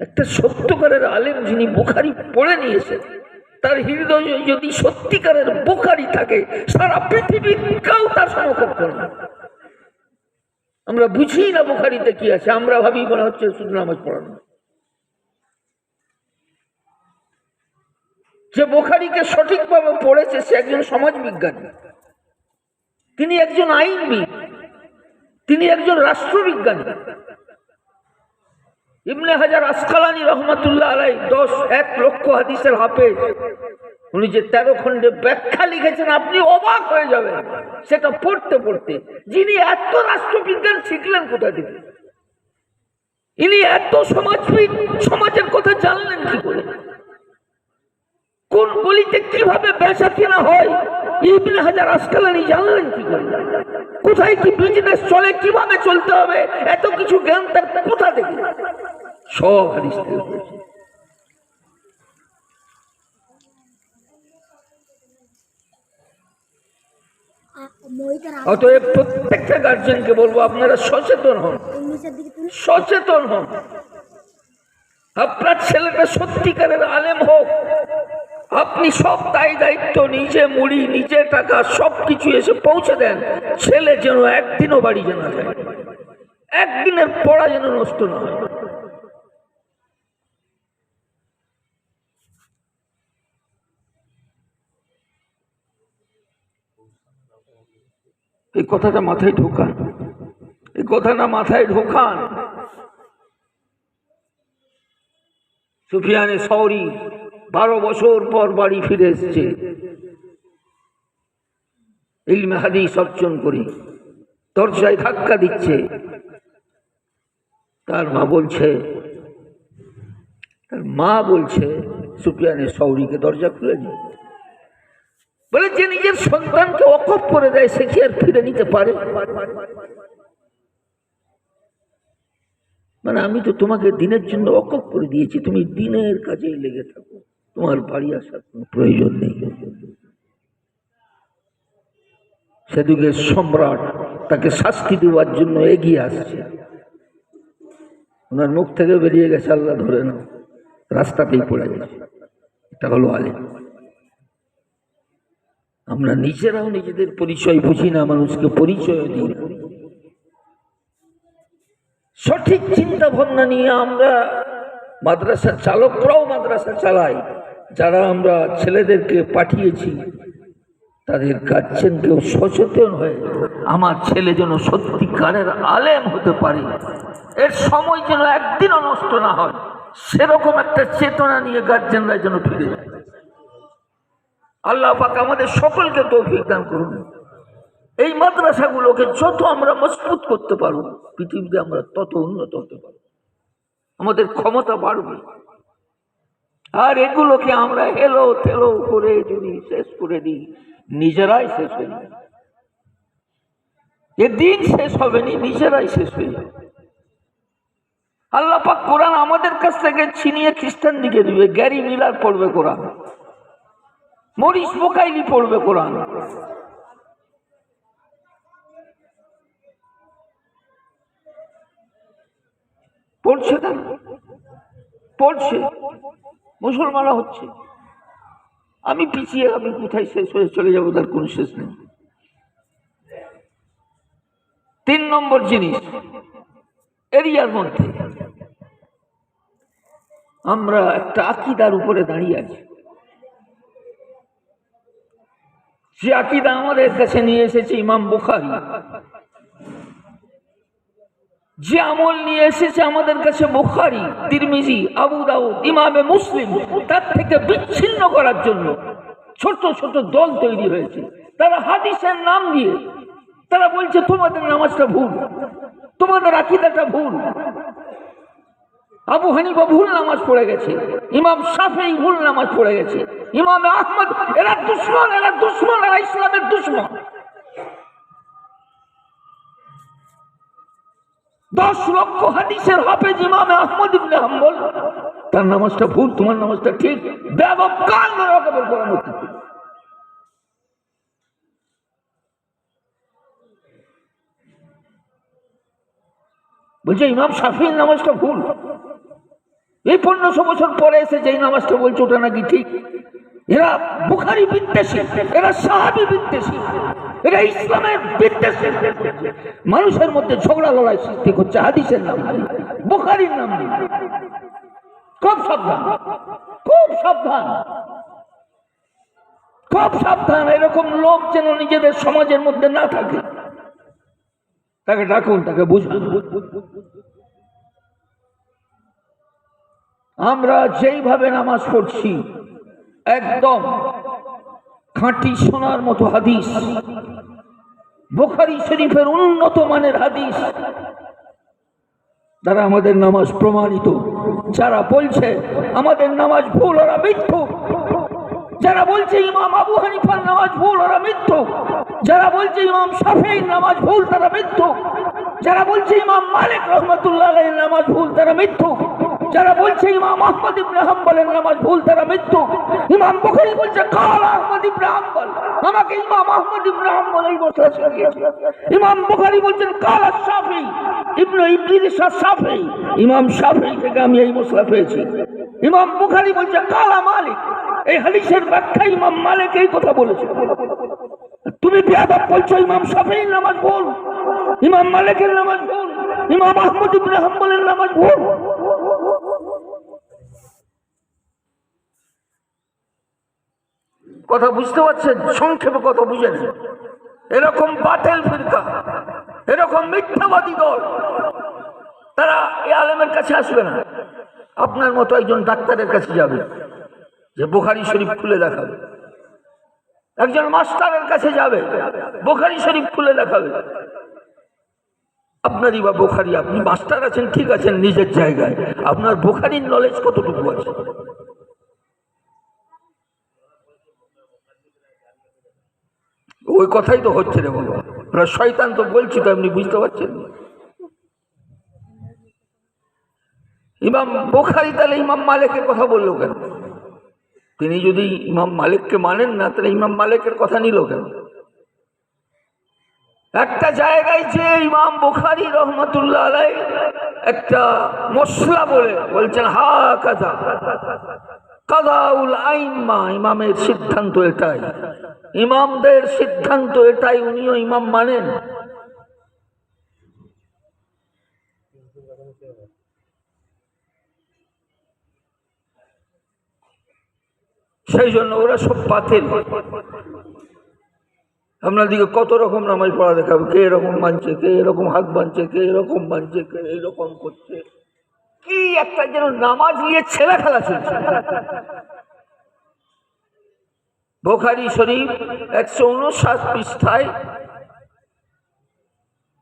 S1: একটা সত্যকারের আলেম যিনি বুখারী পড়ে নিয়েছেন, তার হৃদয়ে যদি সত্যিকারের বুখারী থাকে, সারা পৃথিবীর কেউ তার সমকক্ষ না। আমরা বুঝি না বুখারীতে কি আছে, আমরা ভাবি মনে হচ্ছে শুধু নামাজ পড়ানো। যে বুখারীকে সঠিকভাবে পড়েছে সে একজন সমাজবিজ্ঞানী, তিনি একজন আইনবিদ, তিনি একজন রাষ্ট্রবিজ্ঞানী। ইবনে হাজার আসকালানী রহমাতুল্লাহ আলাইহি ১ লক্ষ হাদিসের হাফেজ, উনি যে 13 খণ্ডে ব্যাখ্যা লিখেছেন আপনি অবাক হয়ে যাবেন সেটা পড়তে পড়তে। যিনি এত রাষ্ট্রবিজ্ঞান শিখলেন কোথা থেকে? ইনি এত সমাজবিদ, সমাজের কথা জানলেন কি করে? কোন গলিতে কিভাবে বেচা কেনা হয় ইবনে হাজার আসকালানী জানলেন কি করে? কোথায় কি বিজনেস চলে, কিভাবে চলতে হবে, এত কিছু জ্ঞান তার কোথা থেকে? সব হাদিস থেকে পেয়েছে। অতএব প্রত্যেকটা গার্জেনকে বলবো আপনারা সচেতন হন, সচেতন হন। আপনার ছেলেটা সত্যিকারের আলেম হোক, আপনি সব দায়িত্ব নিজে মুড়ি, নিজে টাকা সবকিছু এসে পৌঁছে দেন। ছেলে যেন একদিনও বাড়ি জানা যায়, একদিনের পড়া যেন নষ্ট না হয়। এই কথাটা মাথায় ঢোকান, এই কথাটা মাথায় ঢোকান। সুফিয়ানে সৌরি 12 বছর পর বাড়ি ফিরে এসছে ইলমে হাদিস অর্জন করে, দরজায় ধাক্কা দিচ্ছে। তার মা বলছে সুফিয়ানে সৌরিকে দরজা খুলে দিই। বলে যে নিজের সন্তানকে ওকফ করে দেয় সে কি আর ফিরে নিতে পারে? মানে আমি তো তোমাকে দিনের জন্য ওকফ করে দিয়েছি, তুমি দিনের কাজেই লেগে থাকো, তোমার বাড়ি আসার কোনো প্রয়োজন নেই। সেদিকে সম্রাট তাকে শাস্তি দেওয়ার জন্য এগিয়ে আসছে, ওনার মুখ থেকে বেরিয়ে গেছে আল্লাহ ধরে নাও, রাস্তাতেই পড়ে গেছে। এটা হলো আলেম। আমরা নিজেরাও নিজেদের পরিচয় বুঝি না, মানুষকে পরিচয় দিই না। সঠিক চিন্তা ভাবনা নিয়ে আমরা মাদ্রাসা চালকরাও মাদ্রাসা চালাই, যারা আমরা ছেলেদেরকে পাঠিয়েছি তাদের গার্জেনকেও সচেতন হয়ে আমার ছেলে যেন সত্যিকারের আলেম হতে পারে, এর সময় যেন একদিনও নষ্ট না হয়, সেরকম একটা চেতনা নিয়ে গার্জেনরা যেন ফিরে যায়। আল্লাহ পাক আমাদের সকলকে তৌফিক দান করুন। এই মাদ্রাসাগুলোকে যত আমরা মজবুত করতে পারবো পৃথিবীতে আমরা তত উন্নত হতে পারবো, আমাদের ক্ষমতা বাড়বে। আর এগুলোকে আমরা হেলো থেলো করে যদি শেষ করে দিই, নিজেরাই শেষ হয়ে যাবে। এদিন শেষ হবে না, নিজেরাই শেষ হয়ে যাবে। আল্লাহ পাক কোরআন আমাদের কাছ থেকে ছিনিয়ে খ্রিস্টান দিকে দিবে। গ্যারি মিলার পড়বে কোরআন, মরিস বোকাইলি পড়বে কোরআন। পড়ছে না, পড়ছে, মুসলমানরা হচ্ছে। আমি পিছিয়ে, আমি কোথায় শেষ হয়ে চলে যাবো তার কোন শেষ নেই। 3 নম্বর জিনিস, এরিয়ার মধ্যে আমরা একটা আকীদার উপরে দাঁড়িয়ে আছি। যে আকীদা আমাদের কাছে নিয়ে এসেছে ইমাম বুখারী, যে আমল নিয়ে এসেছে আমাদের কাছে বুখারী, তিরমিজি, আবু দাউদ, ইমামে মুসলিম, তার থেকে বিচ্ছিন্ন করার জন্য ছোট ছোট দল তৈরি হয়েছে। তারা হাদিসের নাম দিয়ে তারা বলছে তোমাদের নামাজটা ভুল, তোমাদের আকীদাটা ভুল। আবু হানিফা ভুল নামাজ পড়ে গেছে, ইমাম শাফিঈ ভুল নামাজ পড়ে গেছে, ইমাম আহমদ, এরা দুশমন, এরা দুশমন, এরা ইসলামের দুশমন। 10 লক্ষ হাদিসের হাফেজ ইমাম আহমদ ইবনে হাম্বল, তার নামাজটা ভুল, তোমার নামাজটা ঠিক। বেয়াদব কান ধরে কবর পরামর্শ বলছে ইমাম শাফিঈর নামাজটা ভুল। এই 1500 বছর পরে এসে যেই নামাজটা বলছে ওটা নাকি ঠিক। এরা বুখারী বিদ্বেষী, এরা সাহাবী বিদ্বেষী। এরা ইসলামের বিদ্বেষ সৃষ্টি করছে, মানুষের মধ্যে ঝগড়া লড়াই সৃষ্টি করছে হাদিসের নাম, বুখারীর নাম। খুব সাবধান, খুব সাবধান, খুব সাবধান। এরকম লোক যেন নিজেদের সমাজের মধ্যে না থাকে। তাকে ডাকুন, তাকে বুঝুন। আমরা যেইভাবে নামাজ পড়ছি একদম খাঁটি সোনার মতো হাদিস, বুখারী শরীফের উন্নত মানের হাদিস দ্বারা আমাদের নামাজ প্রমাণিত। যারা বলছে আমাদের নামাজ ভুল, ওরা মিথ্যুক। যারা বলছে ইমাম আবু হানিফার নামাজ ভুল, ওরা মিথ্যুক। যারা বলছে ইমাম শাফিঈর নামাজ ভুল, তারা মিথ্যুক। যারা বলছে ইমাম মালিক রাহমাতুল্লাহ আলাইহির নামাজ ভুল, তারা মিথ্যুক। যারা বলছে ইমাম আহমদ ইবনে হাম্বলের নামাজ ভুল, তারা মিথ্যুক। ইমাম বুখারী বলছে কাল আহমদ ইবনে হাম্বল, আমাকে ইমাম আহমদ ইবনে হাম্বল এই মসলা শিখিয়েছে। ইমাম বুখারী বলছেন কাল শাফিঈ ইবনে ইদ্রিস শাফিঈ, ইমাম শাফিঈ থেকে আমি এই মসলা পেয়েছি। ইমাম বুখারী বলছে কালা মালিক, এই হাদিসের ব্যাখ্যা ইমাম মালিক এই কথা বলেছে। তুমি বেয়াদব বলছো ইমাম শাফিঈর নামাজ ভুল, ইমাম মালিকের নামাজ ভুল, ইমাম আহমদ ইবনে হাম্বলের নামাজ ভুল। কথা বুঝতে পারছেন? সংক্ষেপে কথা বুঝেন। এরকম বাতিল ফিরকা, এরকম মিথ্যাবাদী দল, তারা এই আলেমের কাছে আসবে না। আপনার মতো একজন ডাক্তারের কাছে যাবে যে বুখারী শরীফ খুলে দেখাবে, একজন মাস্টারের কাছে যাবে বুখারী শরীফ খুলে দেখাবে। আপনারই বা বুখারী, আপনি মাস্টার আছেন ঠিক আছেন নিজের জায়গায়, আপনার বুখারীর নলেজ কতটুকু আছে? ওই কথাই তো হচ্ছে রে বাবা, ওরা শয়তান তো বলছি তো, আপনি বুঝতে পারছেন? ইমাম বুখারী তাহলে ইমাম মালিকের কথা বললো কেন? তিনি যদি ইমাম মালিককে মানেন না, তাহলে ইমাম মালিকের কথা নিল কেন? একটা জায়গায় যে ইমাম বুখারী রহমাতুল্লাহ আলাইহি একটা মশলা বলছেন হা কাযা কাযাউল আইম্মা, ইমামের সিদ্ধান্ত এটাই, ইমামদের সিদ্ধান্ত এটাই, উনিও ইমাম মানেন। সেই জন্য ওরা সব বাতিল। আপনাদিকে কত রকম নামাজ পড়া দেখাবে, কে এরকম মানছে, কে এরকম হাত বানছে, কে এরকম মানছে, কে এরকম করছে। কি একটা যেন নামাজ নিয়ে ছেলে খেলা চলছে। বুখারী শরীফ 159 পৃষ্ঠায়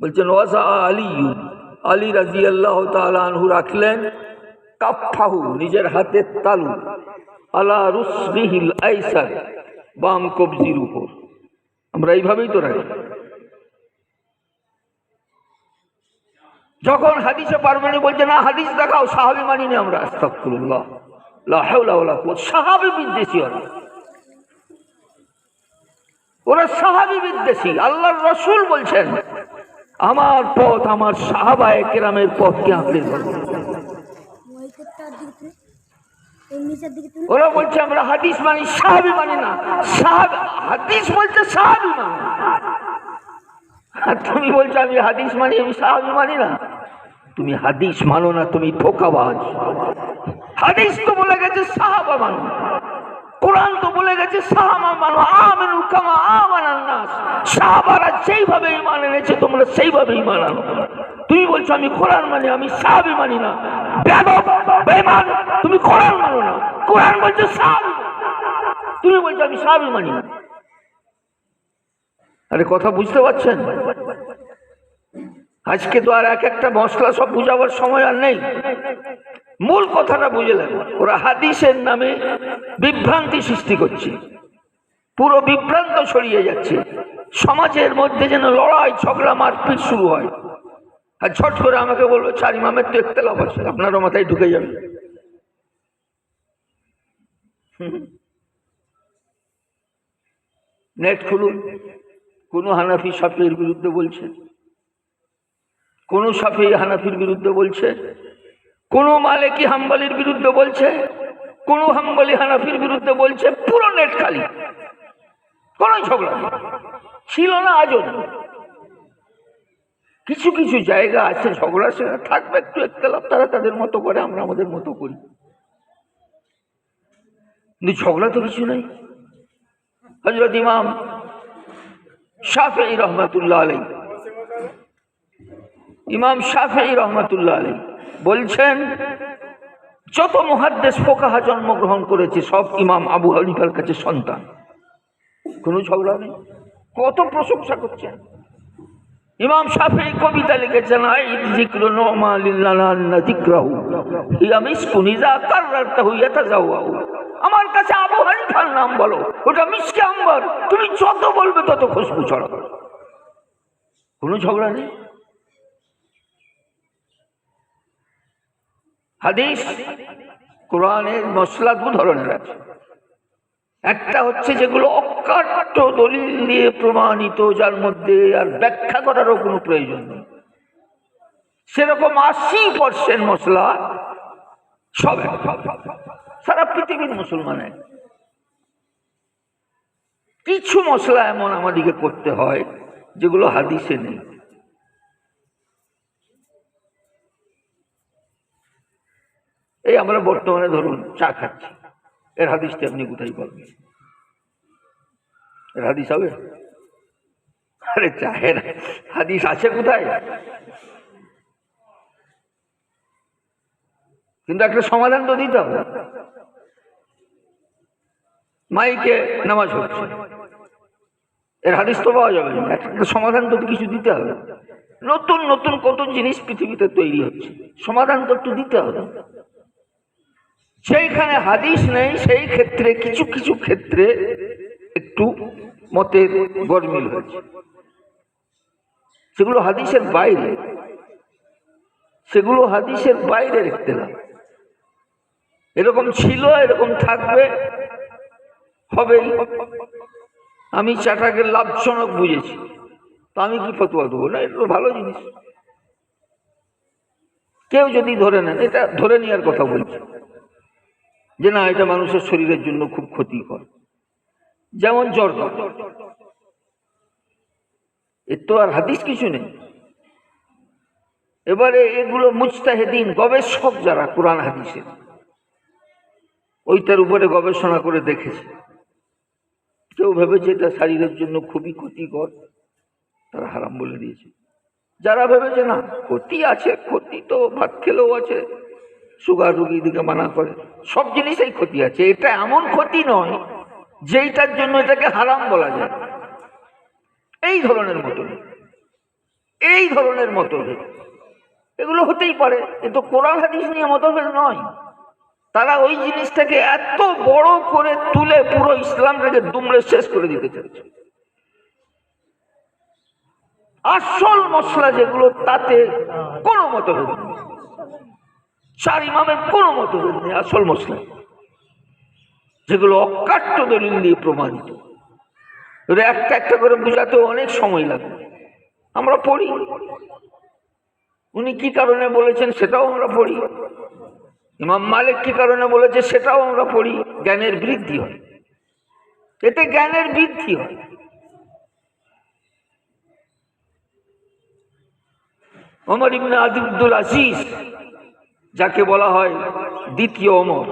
S1: বলছেন ওয়াজা আলী, আলী রাদিয়াল্লাহু তাআলা আনহু রাখলেন কাফাহু, নিজের হাতের তালু, আলা রুসবিহিল আইসার, বাম কবজির উপর। আমরা এইভাবেই তো রাখি। যখন হাদিসে পারবেন বলছে না হাদিস দেখাও, সাহাবী মানি না আমরা, আস্তাগফিরুল্লাহ, লা হাওলা ওয়ালা কুওয়াতা। সাহাবী বিদ্বেষী ওরা সাহাবী বিদ্বেষী। আল্লাহর রাসূল বলছেন আমার পথ আমার সাহাবায়ে কেরামের পথকে আঁকড়ে ধরো। ওরা বলছে আমরা হাদিস মানি, সাহাবী মানি না। হাদিস বলছে সাহাবী মানি, আর তুমি বলছো আমি হাদিস মানি, আমি সাহাবী মানি না। তুমি হাদিস মানো না, তুমি ধোঁকাবাজ। হাদিস তো বলে গেছে সাহাবা মানো, কোরআন তো বলে গেছে সাহাবা মানো, আমিনু কামা আমানান নাস। সাহাবারা যেইভাবে ঈমান এনেছে তোমরা সেইভাবে ঈমান আনো। তুমি বলছো আমি কোরআন মানি, আমি সাহাবী মানি না। বেয়াদব, বেঈমান, তুমি কোরআন মানো না, কোরআন বলছে সাহাবী, তুমি বলছো আমি সাহাবী মানি না। আরে কথা বুঝতে পারছেন? আজকে তো আর এক একটা মশলা সব বুঝাবার সময় আর নেই। মূল কথাটা বুঝলেন? ওরা হাদিসের নামে বিভ্রান্তি সৃষ্টি করছে, পুরো বিভ্রান্ত ছড়িয়ে যাচ্ছে সমাজের মধ্যে, যেন লড়াই ঝগড়া মারপিট শুরু হয়। আর ঝট করে আমাকে বললো চার ইমামের তো ইখতিলাফ আছে, আপনারও মাথায় ঢুকে যাবে। নেট খুলুন, কোন হানাফি শাফিঈর বিরুদ্ধে বলছে, কোন শাফিঈ হানাফির বিরুদ্ধে বলছে, কোন মালিকি হাম্বলির বিরুদ্ধে বলছে, কোন হাম্বলি হানাফির বিরুদ্ধে বলছে, পুরো নেট খালি। কোনো ঝগড়া নেই, ছিল না, আজও নেই। কিছু কিছু জায়গা আছে ঝগড়া, সেটা থাকবে, একটু একতলাপ, তারা তাদের মতো করে, আমরা আমাদের মতো করি, কিন্তু ঝগড়া তো কিছু নেই। হযরত ইমাম শাফিঈ রহমাতুল্লাহ আলাইহি, ইমাম শাফিঈ রহমাতুল্লাহ আলাইহি বলছেন, যত মুহাদ্দিস ফুকাহা জন্মগ্রহণ করেছে সব ইমাম আবু হানিফার কাছে সন্তান, কোনো ঝগড়া নেই। কত প্রশংসা করছেন। ইমাম শাফিঈ কবিতা লিখেছেন, আইদ যিকরু নুমা লিল্লানা যিকরাহু ইয়া মিসকুন ইযা কাররারতাহু ইয়াতাজাওয়াউ। আমার কাছে আবু হানিফার নাম বলো, ওটা মিসকে আম্বর, তুমি যত বলবে তত খুশবু ছড়াবে, কোনো ঝগড়া নেই। হাদিস কোরআনের মশলা দু ধরনের আছে। একটা হচ্ছে যেগুলো অকাট্য দলিল দিয়ে প্রমাণিত, যার মধ্যে আর ব্যাখ্যা করারও কোনো প্রয়োজন নেই, সেরকম 80% মশলা সব সারা পৃথিবীর মুসলমানের। কিছু মশলা এমন আমাদেরকে করতে হয় যেগুলো হাদিসে নেই। এই আমরা বর্তমানে ধরুন চা খাচ্ছি, এর হাদিসটা আপনি কোথায় পাবেন? এর হাদিস হবে? আরে চায়ের হাদিস আছে কোথায়? কিন্তু একটা সমাধান তো দিতে হবে। মাইকে নামাজ হচ্ছে, এর হাদিস তো পাওয়া যাবে না, একটা সমাধান তো কিছু দিতে হবে। নতুন নতুন কত জিনিস পৃথিবীতে তৈরি হচ্ছে, সমাধান তো একটু দিতে হবে। সেইখানে হাদিস নেই, সেই ক্ষেত্রে কিছু কিছু ক্ষেত্রে একটু মতের গরমিল হয়েছে, সেগুলো হাদিসের বাইরে, সেগুলো হাদিসের বাইরে ইখতিলাফ। এরকম ছিল, এরকম থাকবে, হবেই। আমি চাটাকে লাভজনক বুঝেছি, তো আমি কি ফতোয়া দেবো? না, এটা ভালো জিনিস। কেউ যদি ধরে নেন, এটা ধরে নেওয়ার কথা বলছি যে না, এটা মানুষের শরীরের জন্য খুব ক্ষতিকর, যেমন জ্বর, এর তো আর হাদিস কিছু নেই। এবারে এগুলো মুজতাহিদিন, গবেষক যারা কোরআন হাদিসের, ওইটার উপরে গবেষণা করে দেখেছে, কেউ ভেবেছে এটা শরীরের জন্য খুবই ক্ষতিকর, তারা হারাম বলে দিয়েছে। যারা ভেবেছে না ক্ষতি আছে, ক্ষতি তো ভাত খেলেও আছে, সুগার রোগী দিকে মানা করে, সব জিনিসেই ক্ষতি আছে, এটা এমন ক্ষতি নয় যেইটার জন্য এটাকে হারাম বলা যায়। এই ধরনের মতভেদ, এই ধরনের মতভেদ এগুলো হতেই পারে, কিন্তু কোরআন হাদিস নিয়ে মতভেদ নয়। তারা ওই জিনিসটাকে এত বড় করে তুলে পুরো ইসলামটাকে দুমড়ে শেষ করে দিতে চাইছে। আসল মশলা যেগুলো, তাতে কোনো মতভেদ নেই, চার ইমামের কোনো মতভেদ নেই। আসল মশলা যেগুলো অকাট্য দলিল দিয়ে প্রমাণিত, একটা একটা করে বোঝাতে অনেক সময় লাগে। আমরা পড়ি, উনি কি কারণে বলেছেন সেটাও আমরা পড়ি, ইমাম মালিক কি কারণে বলেছে সেটাও আমরা পড়ি। জ্ঞানের বৃদ্ধি হয়, এতে জ্ঞানের বৃদ্ধি হয়। ওমর ইবনে আব্দুল আজিজ, যাকে বলা হয় দ্বিতীয় ওমর,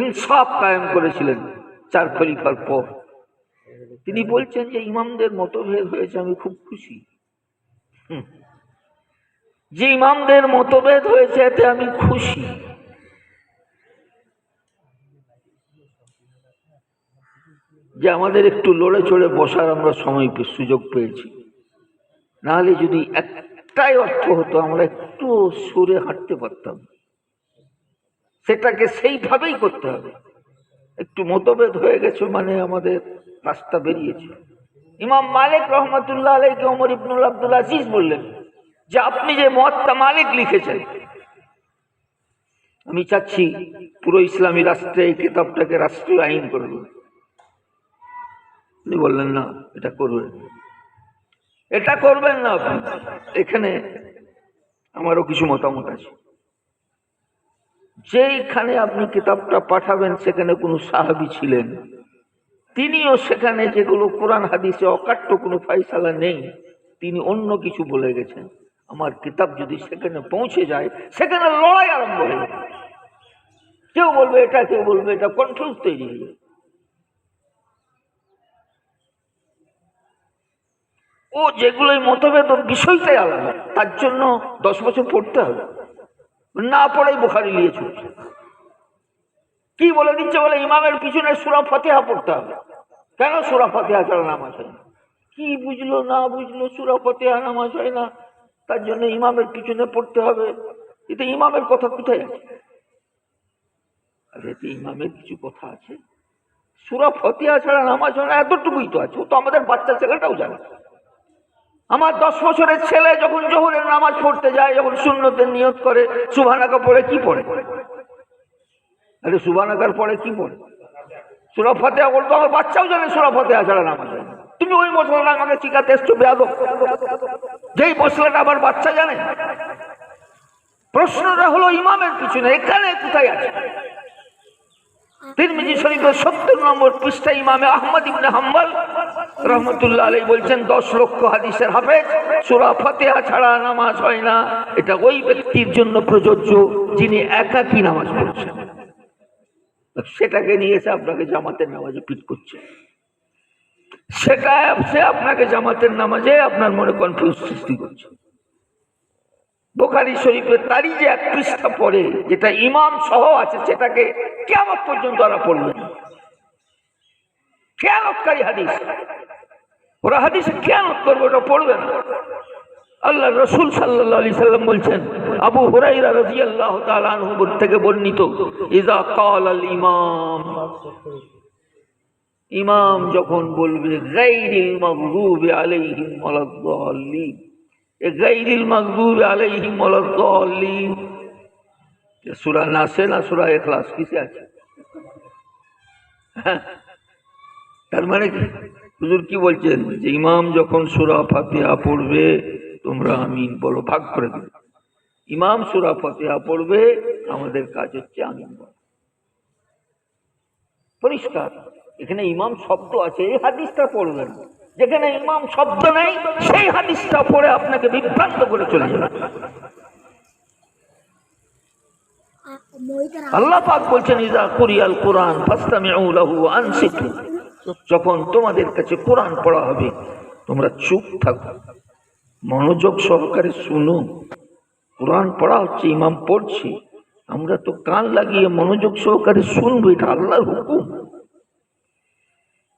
S1: ইনসাফ কায়েম করেছিলেন 4 খলিফার পর। তিনি বলছেন যে ইমামদের মতভেদ হয়েছে, আমি খুব খুশি। যে ইমামদের মতভেদ হয়েছে এতে আমি খুশি। যে আমাদের একটু লড়ে চড়ে বসার আমরা সময় সুযোগ পেয়েছি, নাহলে যদি একটাই অর্থ হতো আমরা একটু সরে হাঁটতে পারতাম, সেটাকে সেইভাবেই করতে হবে। একটু মতভেদ হয়ে গেছে মানে আমাদের রাস্তা বেরিয়েছে। ইমাম মালিক রহমতুল্লাহ আলাইহি ওমর ইবনে আব্দুল আজিজ বললেন যে আপনি যে মুয়াত্তা মালিক লিখেছেন, আমি চাচ্ছি পুরো ইসলামী রাষ্ট্রে এই কিতাবটাকে রাষ্ট্রীয় আইন করে দেব। উনি বললেন না, এটা করবেন, এটা করবেন না আপনি, এখানে আমারও কিছু মতামত আছে। যেইখানে আপনি কিতাবটা পাঠাবেন সেখানে কোনো সাহাবী ছিলেন, তিনিও সেখানে যেগুলো কোরআন হাদিসে অকাট্য কোনো ফাইসালা নেই, তিনি অন্য কিছু বলে গেছেন। আমার কিতাব যদি সেখানে পৌঁছে যায়, সেখানে লড়াই আরম্ভ হয়ে যাবে। কেউ বলবে এটা, কেউ বলবে এটা, কনফিউজ তৈরি হয়ে যাবে। ও যেগুলোই মতভেদ, বিষয়টাই আলাদা, তার জন্য 10 বছর পড়তে হবে, না পড়েই বুখারী নিয়ে ছুটছে। কি বলে দিচ্ছে, বলে ইমামের পিছনে সূরা ফাতিহা পড়তে হবে। কেন সূরা ফাতিহা ছাড়া নামাজ হয় না? কি বুঝলো না বুঝলো, সূরা ফাতিহা নামাজ হয় না, তার জন্য ইমামের পিছনে পড়তে হবে। এতে ইমামের কথা কোথায় আছে? আর এতে ইমামের কিছু কথা আছে। সূরা ফাতিহা ছাড়া নামাজ হয় না, এতটুকুই তো আছে। ও তো আমাদের বাচ্চা ছেলেটাও জানে। আমার 10 বছরের ছেলে যখন জোহরের নামাজ পড়তে যায়, যখন সুন্নতের নিয়ত করে, সুবহানাকা পড়ে কি পড়ে? আরে সুবহানাকার পড়ে কি পড়ে? সূরা ফাতিহা বলতো। আমার বাচ্চাও জানে সূরা ফাতিহা ছাড়া নামাজ হয় না। তুমি ওই মশলাটা আমাকে শিখাতে এসছো বেয়াদব, যেই মশলাটা আবার বাচ্চা জানে। প্রশ্নটা হলো ইমামের পিছনে, এখানে কোথায় আছে? তিরমিজি শরীফের 70 নম্বর পৃষ্ঠায় ইমামে আহমদ ইবনে হাম্বল রহমতুল্লাহ আলাইহি বলছেন, 10 লক্ষ হাদিসের হাফেজ, সূরা ফাতিহা ছাড়া নামাজ হয় না। এটা ওই ব্যক্তির জন্য প্রযোজ্য যিনি একাকী নামাজ পড়ছেন। সেটাকে নিয়ে এসে আপনাকে জামাতের নামাজে পিট করছে, সেটা সে আপনাকে জামাতের নামাজে আপনার মনে কনফিউজ সৃষ্টি করছে। বুখারী শরীফের তারই যে 1 পৃষ্ঠা পড়ে, যেটা ইমাম সহ আছে, সেটাকে কিয়ামত পর্যন্ত ওরা পড়বে না। কিয়ামতকারী হাদিস, ওরা হাদিসে কিয়ামত করবে, ওটা পড়বে না। আল্লাহ রাসূল সাল্লাল্লাহু আলাইহি সাল্লাম বলছেন, আবু হুরায়রা রাদিয়াল্লাহু তাআলা আনহু থেকে বর্ণিত, ইযা ক্বালাল ইমাম, ইমাম যখন বলবে গায়রিল মাগদুবি আলাইহিম ওয়ালাদ-দাল্লিন, গায়রিল মাগদুবি আলাইহিম ওয়ালাদ-দাল্লিন, সূরা নাসে না সূরা ইখলাস কিসে আছে? তার মানে কি হুজুর কি বলছেন, যে ইমাম যখন সূরা ফাতিহা পড়বে তোমরা আমিন বলো, ভাগ করে দিবে। ইমাম সূরা ফাতিহা পড়বে, আমাদের কাজ হচ্ছে আমিন বলা। পরিষ্কার। এখানে ইমাম শব্দ আছে, এই হাদিসটা পড়বেন। যেখানে ইমাম শব্দ নেই, সেই হাদিসটা পড়ে আপনাকে বিভ্রান্ত করে চলে যাবে। আল্লাহ পাক বলছেন, ইযা কুরিয়াল কুরআন ফাসতামিউ লাহু ওয়া আনসিতু, যখন তোমাদের কাছে কোরআন পড়া হবে তোমরা চুপ থাকো, মনোযোগ সহকারে শুনো। কোরআন পড়া হচ্ছে, ইমাম পড়ছে, আমরা তো কান লাগিয়ে মনোযোগ সহকারে শুনবো, এটা আল্লাহর হুকুম।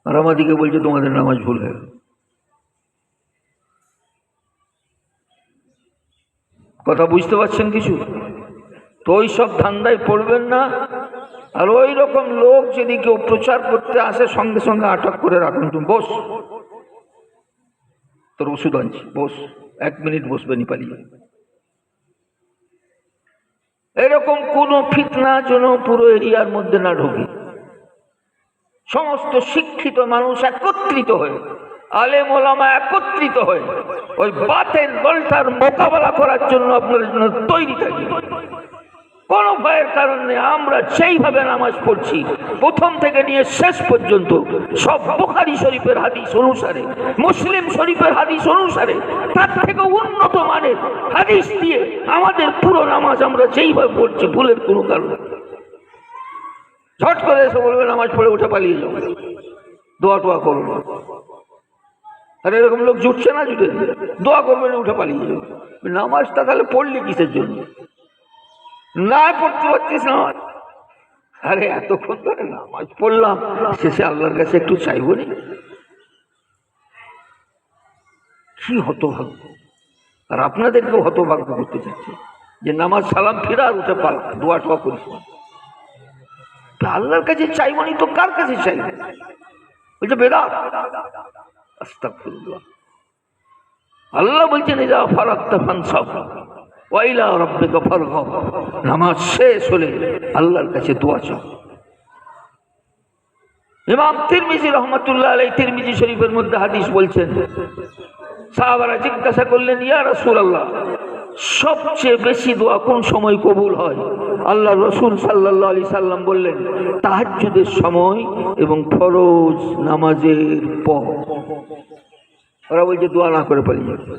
S1: আর আমাদিকে বলছে তোমাদের নামাজ ভুল হয়ে গেল। কথা বুঝতে পারছেন কিছু? তো ওই সব ধান্দায় পড়বেন না। আর ওই রকম লোক যদি কেউ প্রচার করতে আসে, সঙ্গে সঙ্গে আটক করে রাখুন। তুমি বস, তোর ওষুধ আনছি, বস, 1 মিনিট বসবে নি, পালিয়ে। এরকম কোন ফিতনা যেন পুরো এরিয়ার মধ্যে না ঢোকে। সমস্ত শিক্ষিত মানুষ একত্রিত হয়ে, আলেম ওলামা একত্রিত হয়ে ওই বাতেল দলটার মোকাবেলা করার জন্য আপনাদের জন্য তৈরি থাকি। কোনো ভয়ের কারণ নেই। আমরা সেইভাবে নামাজ পড়ছি প্রথম থেকে নিয়ে শেষ পর্যন্ত, সব বুখারী শরীফের হাদিস অনুসারে, মুসলিম শরীফের হাদিস অনুসারে, তার থেকে উন্নত মানের হাদিস দিয়ে আমাদের পুরো নামাজ আমরা যেইভাবে পড়ছি, ভুলের কোনো কারণ নেই। ঝট করে এসে বলবে নামাজ পড়ে উঠে পালিয়ে যাও, দোয়া টোয়া করবো। আর এরকম লোক জুটছে না, জুটে দোয়া করবে না, উঠে পালিয়ে যাও। নামাজটা তাহলে পড়লি কিসের জন্য? না পড়তে পারছিস নামাজ? আরে এতক্ষণ ধরে নামাজ পড়লাম, শেষে আল্লাহর কাছে একটু চাইব না? কি হতভাগ্য। আর আপনাদেরকেও হতভাগ্য করতে চাচ্ছি যে নামাজ সালাম ফিরা আর উঠে পালা, দোয়া টোয়া করিস না। আল্লাহর কাছে চাইব না তো কার কাছে চাইব? বলছে বেদাত। আস্তাগফিরুল্লাহ। আল্লাহ বলছেন, ইযা ফারাগতা ফানসাব ওয়া ইলা রাব্বিকা ফারগাব। নামাজ শেষ হলে আল্লাহর কাছে দোয়া চাও। ইমাম তিরমিজি রহমাতুল্লাহ আলাইহি তিরমিজি শরীফের মধ্যে হাদিস বলছেন, সাহাবারা জিজ্ঞাসা করলেন, ইয়া রাসূলুল্লাহ, সবচেয়ে বেশি দোয়া কোন সময় কবুল হয়? আল্লাহ রসুল সাল্লাল্লাহু আলাইহি সাল্লাম বললেন তাহাজ্জুদের সময় এবং ফরজ নামাজের পর। ওরা বলছে দোয়া না করে পালিয়ে যাবে।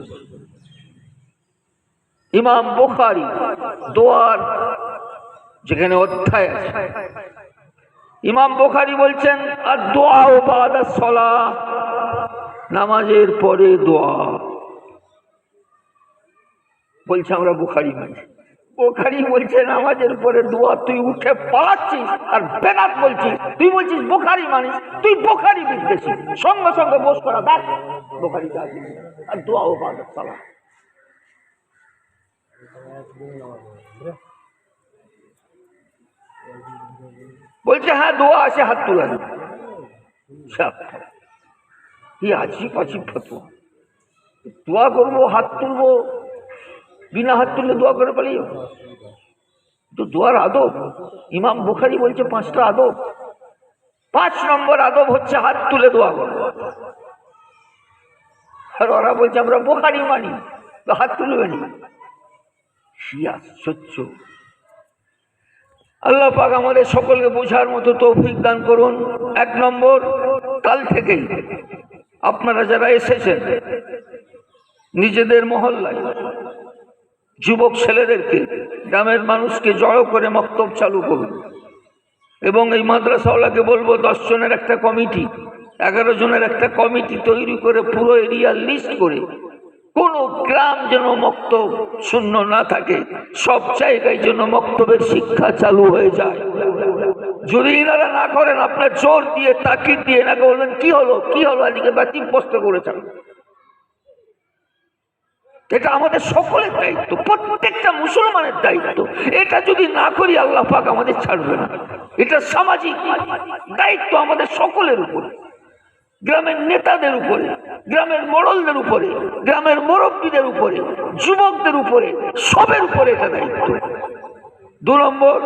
S1: ইমাম বুখারী দোয়ার যেখানে অধ্যায় আছে, ইমাম বুখারী বলছেন আর দোয়া ও বাদা সালাহ, নামাজের পরে দোয়া। বলছে আমরা বুখারী মানি। বুখারী বলছে নামাজের পরে দোয়া, তুই উঠে পালাচ্ছিস আর বেদাত বলছিস, তুই বলছিস বুখারী মানিস, তুই বুখারী বিদ্বেষী। সঙ্গে সঙ্গে বস করা দেখ বুখারী আর দোয়া ও বাদা সালাহ। বলছে হ্যাঁ দোয়া আছে, হাত তোলা কি আছিপ আছিপ ফতোয়া। দোয়া করবো, হাত তুলবো, বিনা হাত তুললে দোয়া করে পালিয়ে তো দোয়ার আদব। ইমাম বুখারী বলছে 5টা আদব। 5 নম্বর আদব হচ্ছে হাত তুলে দোয়া করবো। আর ওরা বলছে আমরা বুখারী মানি, তো হাত তুলবে না। কি আশ্চর্য! আল্লাহ পাক আমাদের সকলকে বোঝার মতো তৌফিক দান করুন। 1 নম্বর, কাল থেকেই আপনারা যারা এসেছেন নিজেদের মহল্লায় যুবক ছেলেদেরকে, গ্রামের মানুষকে জড়ো করে মক্তব চালু করুন। এবং এই মাদ্রাসাওয়ালাকে বলবো 10 জনের একটা কমিটি, 11 জনের একটা কমিটি তৈরি করে পুরো এরিয়ার লিস্ট করে কোনো গ্রাম যেন মক্তব শূন্য না থাকে, সব জায়গায় যেন মক্তবের শিক্ষা চালু হয়ে যায়। যদি এনারা না করেন, আপনার জোর দিয়ে তাকিদ দিয়ে এনাকে বলবেন কি হলো কি হলো, আজকে বাতিল প্রশ্ন করেছেন। এটা আমাদের সকলের দায়িত্ব, প্রত্যেকটা মুসলমানের দায়িত্ব। এটা যদি না করি আল্লাহ পাক আমাদের ছাড়বে না। এটা সামাজিক দায়িত্ব আমাদের সকলের উপরে, গ্রামের নেতাদের উপরে, গ্রামের মোড়লদের উপরে, গ্রামের মুরব্বীদের উপরে, যুবকদের উপরে, সবের উপরে এটা দায়িত্ব। 2 নম্বর,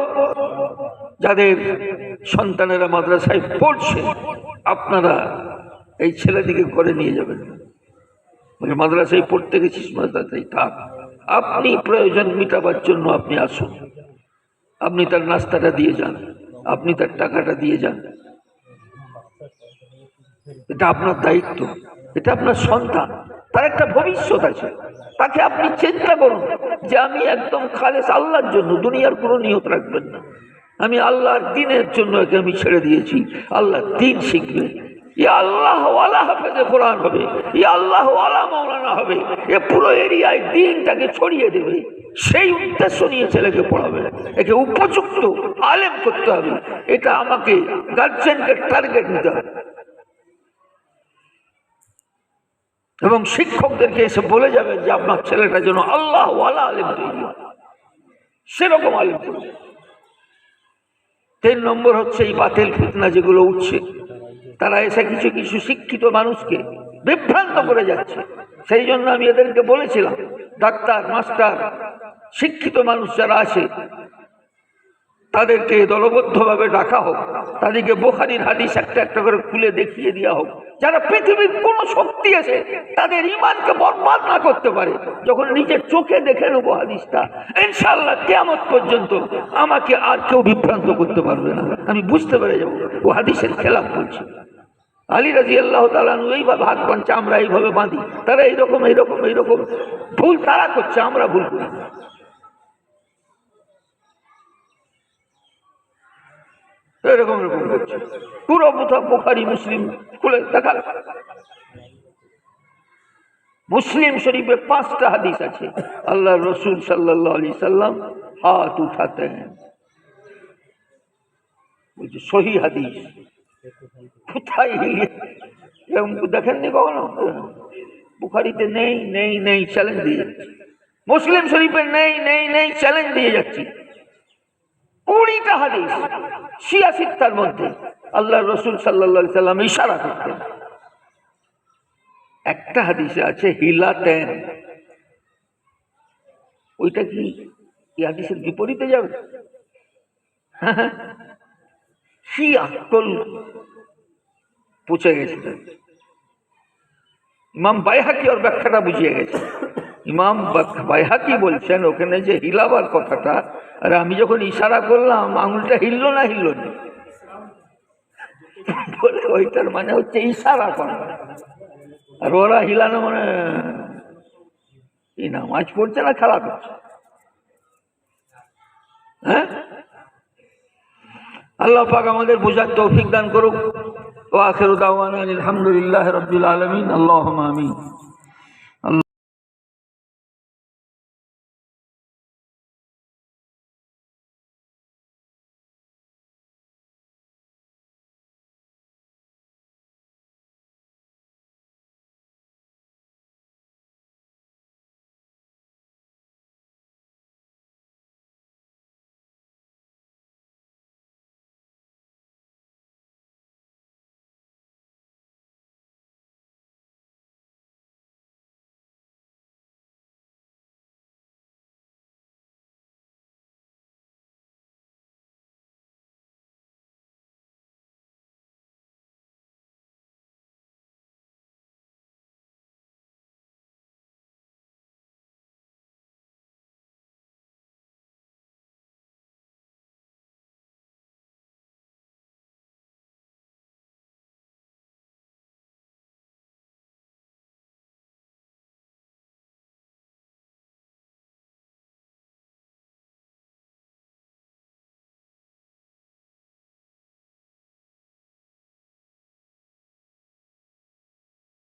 S1: যাদের সন্তানেরা মাদ্রাসায় পড়ছে আপনারা এই ছেলেদিকে করে নিয়ে যাবেন। মাদ্রাসায় পড়তে গেছিস, মাদ্রাসায় থাক, আপনি প্রয়োজন মিটাবার জন্য আপনি আসুন, আপনি তার নাস্তাটা দিয়ে যান, আপনি তার টাকাটা দিয়ে যান। এটা আপনার দায়িত্ব, এটা আপনার সন্তান, তার একটা ভবিষ্যৎ আছে। তাকে আপনি চিন্তা করুন যে আমি একদম খালেস আল্লাহর জন্য, দুনিয়ার কোনো নিয়ত রাখবেন না, আমি আল্লাহর দ্বীনের জন্য একে আমি ছেড়ে দিয়েছি। আল্লাহর দ্বীন শিখবে, আল্লাহ ওয়ালা হাফেজে কোরআন হবে, আল্লাহ ওয়ালা মাওলানা হবে, এ পুরো এরিয়ায় দ্বীনটাকে ছড়িয়ে দেবে। সেই উদ্দেশ্য নিয়ে ছেলেকে পড়াবে, একে উপযুক্ত আলেম করতে হবে। এটা আমাকে গার্জেনকে টার্গেট নিতে হবে এবং শিক্ষকদেরকে এসে বলে যাবেন যে আপনার ছেলেটা যেন আল্লাহ ওয়ালা আলেম তৈরি হয়, সেরকম আলেম করবে। 3 নম্বর হচ্ছে এই বাতিল ফিতনা যেগুলো উঠছে, তারা এসে কিছু কিছু শিক্ষিত মানুষকে বিভ্রান্ত করে যাচ্ছে। সেই জন্য আমি এদেরকে বলেছিলাম, ডাক্তার, মাস্টার, শিক্ষিত মানুষ যারা আছে তাদেরকে দলবদ্ধভাবে ডাকা হোক, তাদেরকে বুখারীর হাদিস একটা একটা করে খুলে দেখিয়ে দেওয়া হোক, যারা পৃথিবীর কোন শক্তি আছে তাদের ঈমানকে বরবাদ না করতে পারে। যখন নিজের চোখে দেখে নেব হাদিসটা, ইনশাআল্লাহ কিয়ামত পর্যন্ত আমাকে আর কেউ বিভ্রান্ত করতে পারবে না। আমি বুঝতে পেরে যাব ও হাদিসের খেলাফ বলছে। আলী রাদিয়াল্লাহু তাআলা আনহু এইভাবে হাত বাঁধছে, আমরা এইভাবে বাঁধি, তারা এইরকম এইরকম এইরকম ভুল তারা করছে, আমরা ভুল করি। এরকম এরকম করছে পুরো বুখারী মুসলিম খুলে দেখা। মুসলিম শরীফে 5টা হাদিস আছে, আল্লাহ রসুল সাল্লাল্লাহু আলাইহি সাল্লাম হাত উঠাতে हैं, বলছে সহি হাদিস। কোথায় এরকম দেখেননি কখনো? বুখারীতে নেই নেই নেই চ্যালেঞ্জ দিয়ে যাচ্ছি, মুসলিম শরীফে নেই নেই নেই চ্যালেঞ্জ দিয়ে যাচ্ছি। 20টা হাদিস 86টার মধ্যে আল্লাহ রসুল সাল্লাল্লাহু আলাইহি সাল্লাম ইশারা করতেন। একটা হাদিসে আছে হিলাতেন, ওইটা কি এই হাদিসের বিপরীতে যাবে? কি আকল পৌঁছে গেছে, ইমাম বাইহাকি ওর ব্যাখ্যাটা বুঝিয়ে গেছে। ইমাম বাইহাকি বলছেন ওখানে যে হিলাবার কথাটা, আর আমি যখন ইশারা করলাম আঙুলটা হিললো না হিললো না, বলে ওইটার মানে হচ্ছে ইশারা করা, আর ওরা হিলানো মানে কি নামাজ পড়ছে না খেলা করছে। হ্যাঁ, আল্লাহ পাক আমাদের বোঝার তৌফিক দান করুক। ওয়া আখিরু দাওয়ানা আলহামদুলিল্লাহি রাব্বিল আলামিন। আল্লাহুম্মা আমিন।